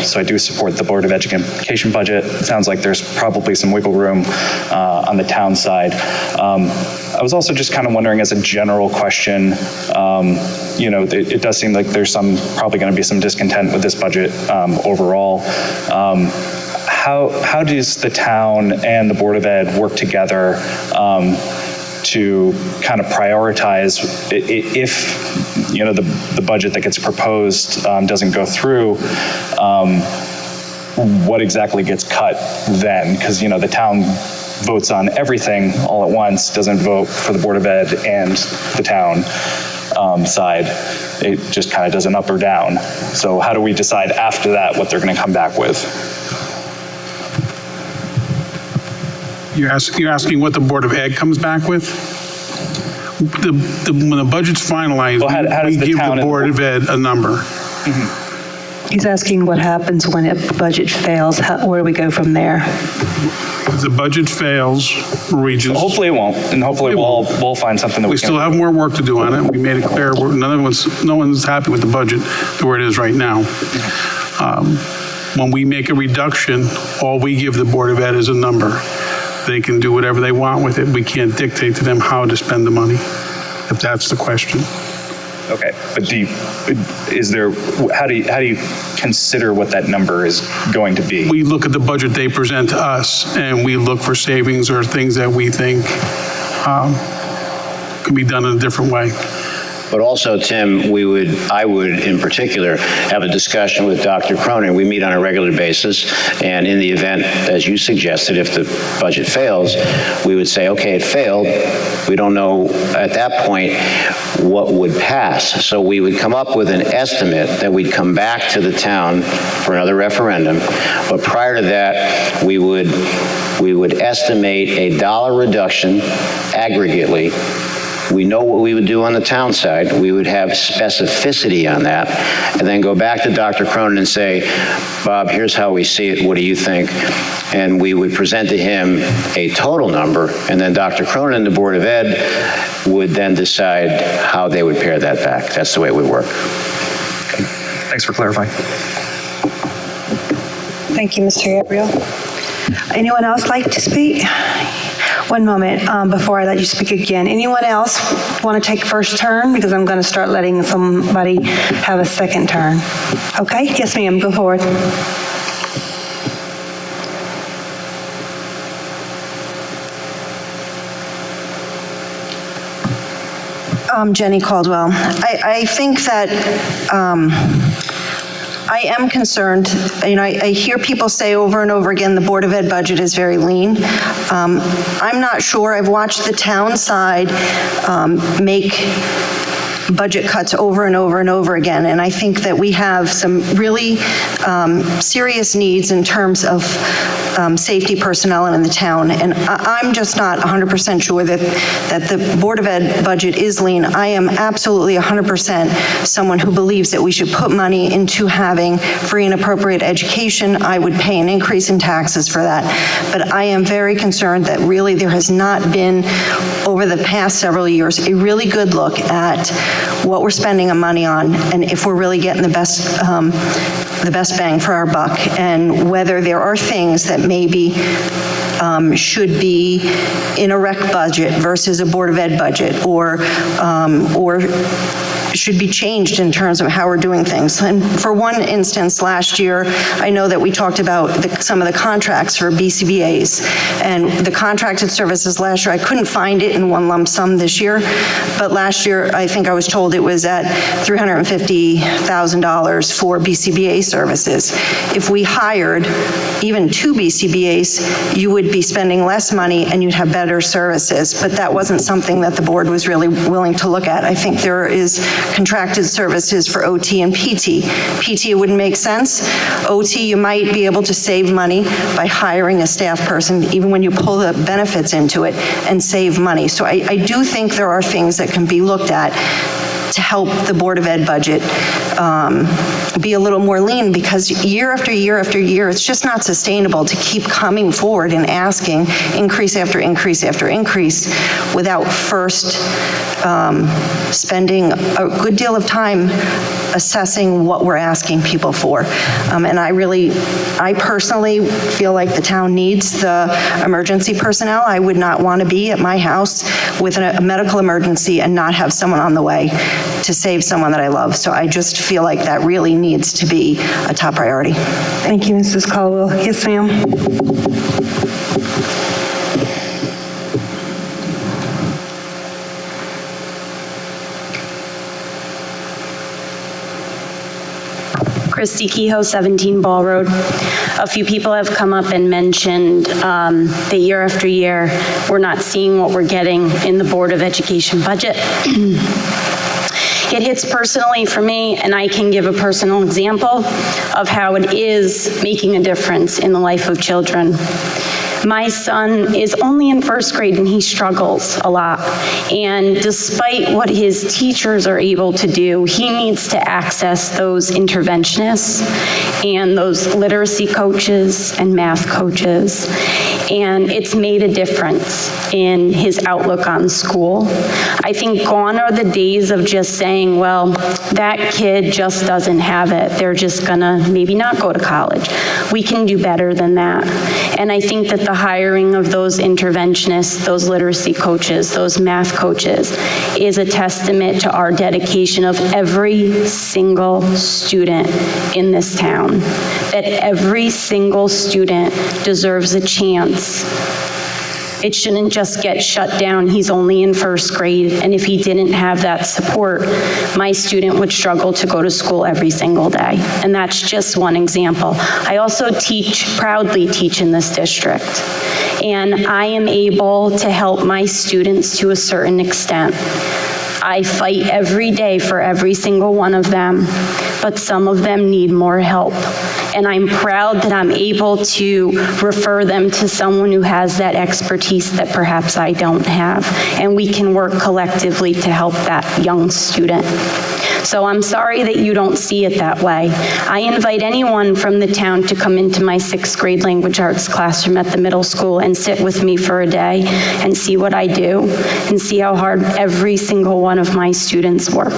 So I do support the Board of Education budget. It sounds like there's probably some wiggle room on the town side. I was also just kind of wondering, as a general question, it does seem like there's probably going to be some discontent with this budget overall. How does the town and the Board of Ed work together to kind of prioritize if the budget that gets proposed doesn't go through? What exactly gets cut then? Because the town votes on everything all at once, doesn't vote for the Board of Ed and the town side. It just kind of does an up or down. So how do we decide after that what they're going to come back with? You're asking what the Board of Ed comes back with? When the budget's finalized, we give the Board of Ed a number. Mm-hmm. He's asking what happens when a budget fails. Where do we go from there? If the budget fails, Regis. Hopefully it won't, and hopefully we'll find something that we can. still have more work to do on it. We made it clear no one's happy with the budget the way it is right now. When we make a reduction, all we give the Board of Ed is a number. They can do whatever they want with it. We can't dictate to them how to spend the money, if that's the question. Okay, but how do you consider what that number is going to be? We look at the budget they present to us, and we look for savings or things that we think could be done in a different way. But also, Tim, I would in particular have a discussion with Dr. Cronin. We meet on a regular basis, and in the event, as you suggested, if the budget fails, we would say, okay, it failed. We don't know at that point what would pass. So we would come up with an estimate that we'd come back to the town for another referendum. But prior to that, we would estimate a dollar reduction aggregately. We know what we would do on the town side. We would have specificity on that, and then go back to Dr. Cronin and say, Bob, here's how we see it. What do you think? And we would present to him a total number, and then Dr. Cronin and the Board of Ed would then decide how they would pare that back. That's the way it would work. Okay. Thanks for clarifying. Thank you, Mr. Gabriel. Anyone else like to speak? One moment before I let you speak again. Anyone else want to take first turn? Because I'm going to start letting somebody have a second turn. Okay? Yes, ma'am. Go forward. Jenny Caldwell. I think that I am concerned. I hear people say over and over again the Board of Ed budget is very lean. I'm not sure. I've watched the town side make budget cuts over and over and over again, and I think that we have some really serious needs in terms of safety personnel in the town, and I'm just not 100% sure that the Board of Ed budget is lean. I am absolutely 100% someone who believes that we should put money into having free and appropriate education. I would pay an increase in taxes for that, but I am very concerned that really there has not been, over the past several years, a really good look at what we're spending our money on and if we're really getting the best bang for our buck, and whether there are things that maybe should be in a rec budget versus a Board of Ed budget, or should be changed in terms of how we're doing things. And for one instance, last year, I know that we talked about some of the contracts for BCBA's, and the contracted services last year, I couldn't find it in one lump sum this year, but last year, I think I was told it was at $350,000 for BCBA services. If we hired even 2 BCBA's, you would be spending less money and you'd have better services, but that wasn't something that the board was really willing to look at. I think there is contracted services for OT and PT. PT wouldn't make sense. OT, you might be able to save money by hiring a staff person, even when you pull the benefits into it, and save money. So I do think there are things that can be looked at to help the Board of Ed budget be a little more lean, because year after year after year, it's just not sustainable to keep coming forward and asking increase after increase after increase without first spending a good deal of time assessing what we're asking people for. And I personally feel like the town needs the emergency personnel. I would not want to be at my house with a medical emergency and not have someone on the way to save someone that I love. So I just feel like that really needs to be a top priority. Thank you, Mrs. Caldwell. Yes, ma'am. Christy Kehoe, 17 Ball Road. A few people have come up and mentioned that year after year, we're not seeing what we're getting in the Board of Education budget. It hits personally for me, and I can give a personal example of how it is making a difference in the life of children. My son is only in first grade and he struggles a lot. And despite what his teachers are able to do, he needs to access those interventionists and those literacy coaches and math coaches. And it's made a difference in his outlook on school. I think gone are the days of just saying, well, that kid just doesn't have it. They're just gonna maybe not go to college. We can do better than that. And I think that the hiring of those interventionists, those literacy coaches, those math coaches is a testament to our dedication of every single student in this town. That every single student deserves a chance. It shouldn't just get shut down. He's only in first grade, and if he didn't have that support, my student would struggle to go to school every single day. And that's just one example. I also proudly teach in this district, and I am able to help my students to a certain extent. I fight every day for every single one of them, but some of them need more help. And I'm proud that I'm able to refer them to someone who has that expertise that perhaps I don't have. And we can work collectively to help that young student. So I'm sorry that you don't see it that way. I invite anyone from the town to come into my 6th grade language arts classroom at the middle school and sit with me for a day and see what I do and see how hard every single one of my students work.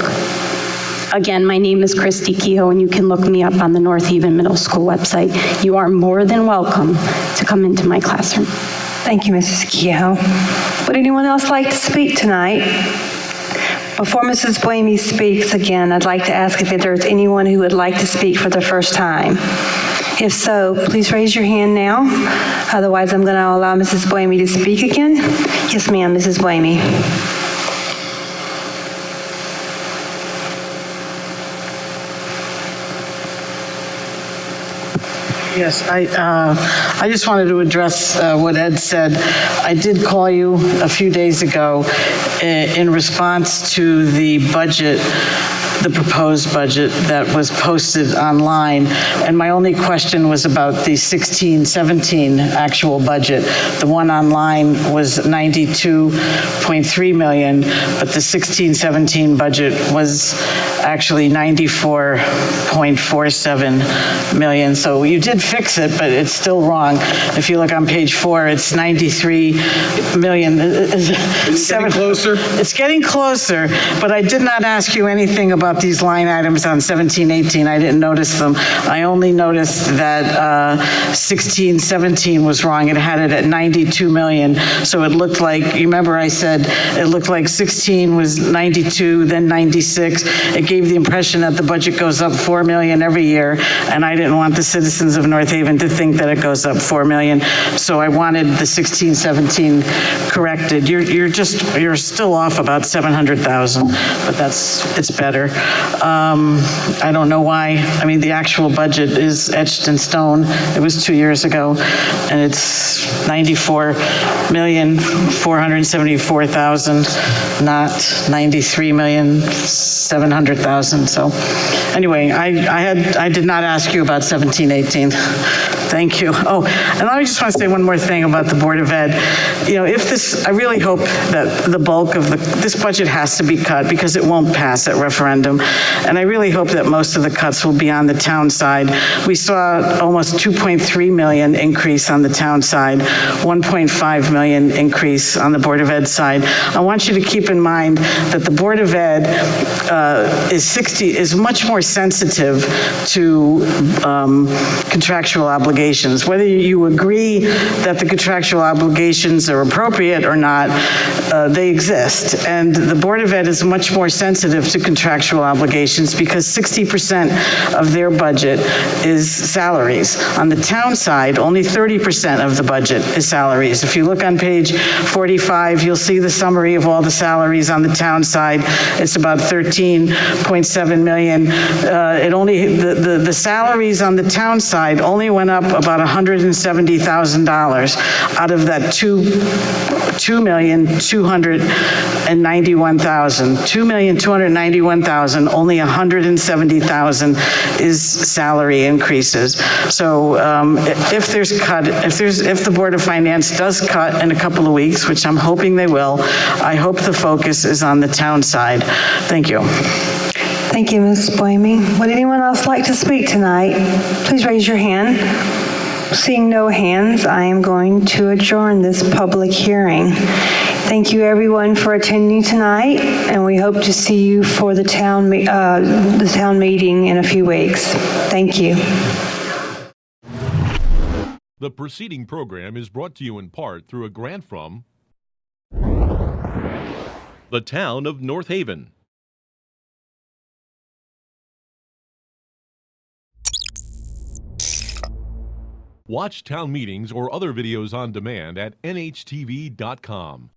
Again, my name is Christy Kehoe, and you can look me up on the North Haven Middle School website. You are more than welcome to come into my classroom. Thank you, Mrs. Kehoe. Would anyone else like to speak tonight? Before Mrs. Blamey speaks again, I'd like to ask if there's anyone who would like to speak for the first time. If so, please raise your hand now. Otherwise, I'm going to allow Mrs. Blamey to speak again. Yes, ma'am, Mrs. Blamey. Yes, I just wanted to address what Ed said. I did call you a few days ago in response to the budget, the proposed budget that was posted online, and my only question was about the 16-17 actual budget. The one online was 92.3 million, but the 16-17 budget was actually 94.47 million. So you did fix it, but it's still wrong. If you look on page 4, it's 93 million. It's getting closer? It's getting closer, but I did not ask you anything about these line items on 17-18. I didn't notice them. I only noticed that 16-17 was wrong. It had it at 92 million. So it looked like, you remember I said it looked like 16 was 92, then 96. It gave the impression that the budget goes up 4 million every year, and I didn't want the citizens of North Haven to think that it goes up 4 million. So I wanted the 16-17 corrected. You're still off about 700,000, but it's better. I don't know why. I mean, the actual budget is etched in stone. It was 2 years ago, and it's 94,474,000, not 93,700,000. So anyway, I did not ask you about 17-18. Thank you. Oh, and I just want to say one more thing about the Board of Ed. You know, I really hope that the bulk of this budget has to be cut because it won't pass at referendum. And I really hope that most of the cuts will be on the town side. We saw almost 2.3 million increase on the town side, 1.5 million increase on the Board of Ed side. I want you to keep in mind that the Board of Ed is much more sensitive to contractual obligations. Whether you agree that the contractual obligations are appropriate or not, they exist. And the Board of Ed is much more sensitive to contractual obligations because 60% of their budget is salaries. On the town side, only 30% of the budget is salaries. If you look on page 45, you'll see the summary of all the salaries on the town side. It's about 13.7 million. The salaries on the town side only went up about $170,000 out of that $2,291,000, only $170,000 is salary increases. So if the Board of Finance does cut in a couple of weeks, which I'm hoping they will, I hope the focus is on the town side. Thank you. Thank you, Ms. Blamey. Would anyone else like to speak tonight? Please raise your hand. Seeing no hands, I am going to adjourn this public hearing. Thank you, everyone, for attending tonight, and we hope to see you for the town meeting in a few weeks. Thank you. The preceding program is brought to you in part through a grant from the town of North Haven. Watch town meetings or other videos on demand at nhtv.com.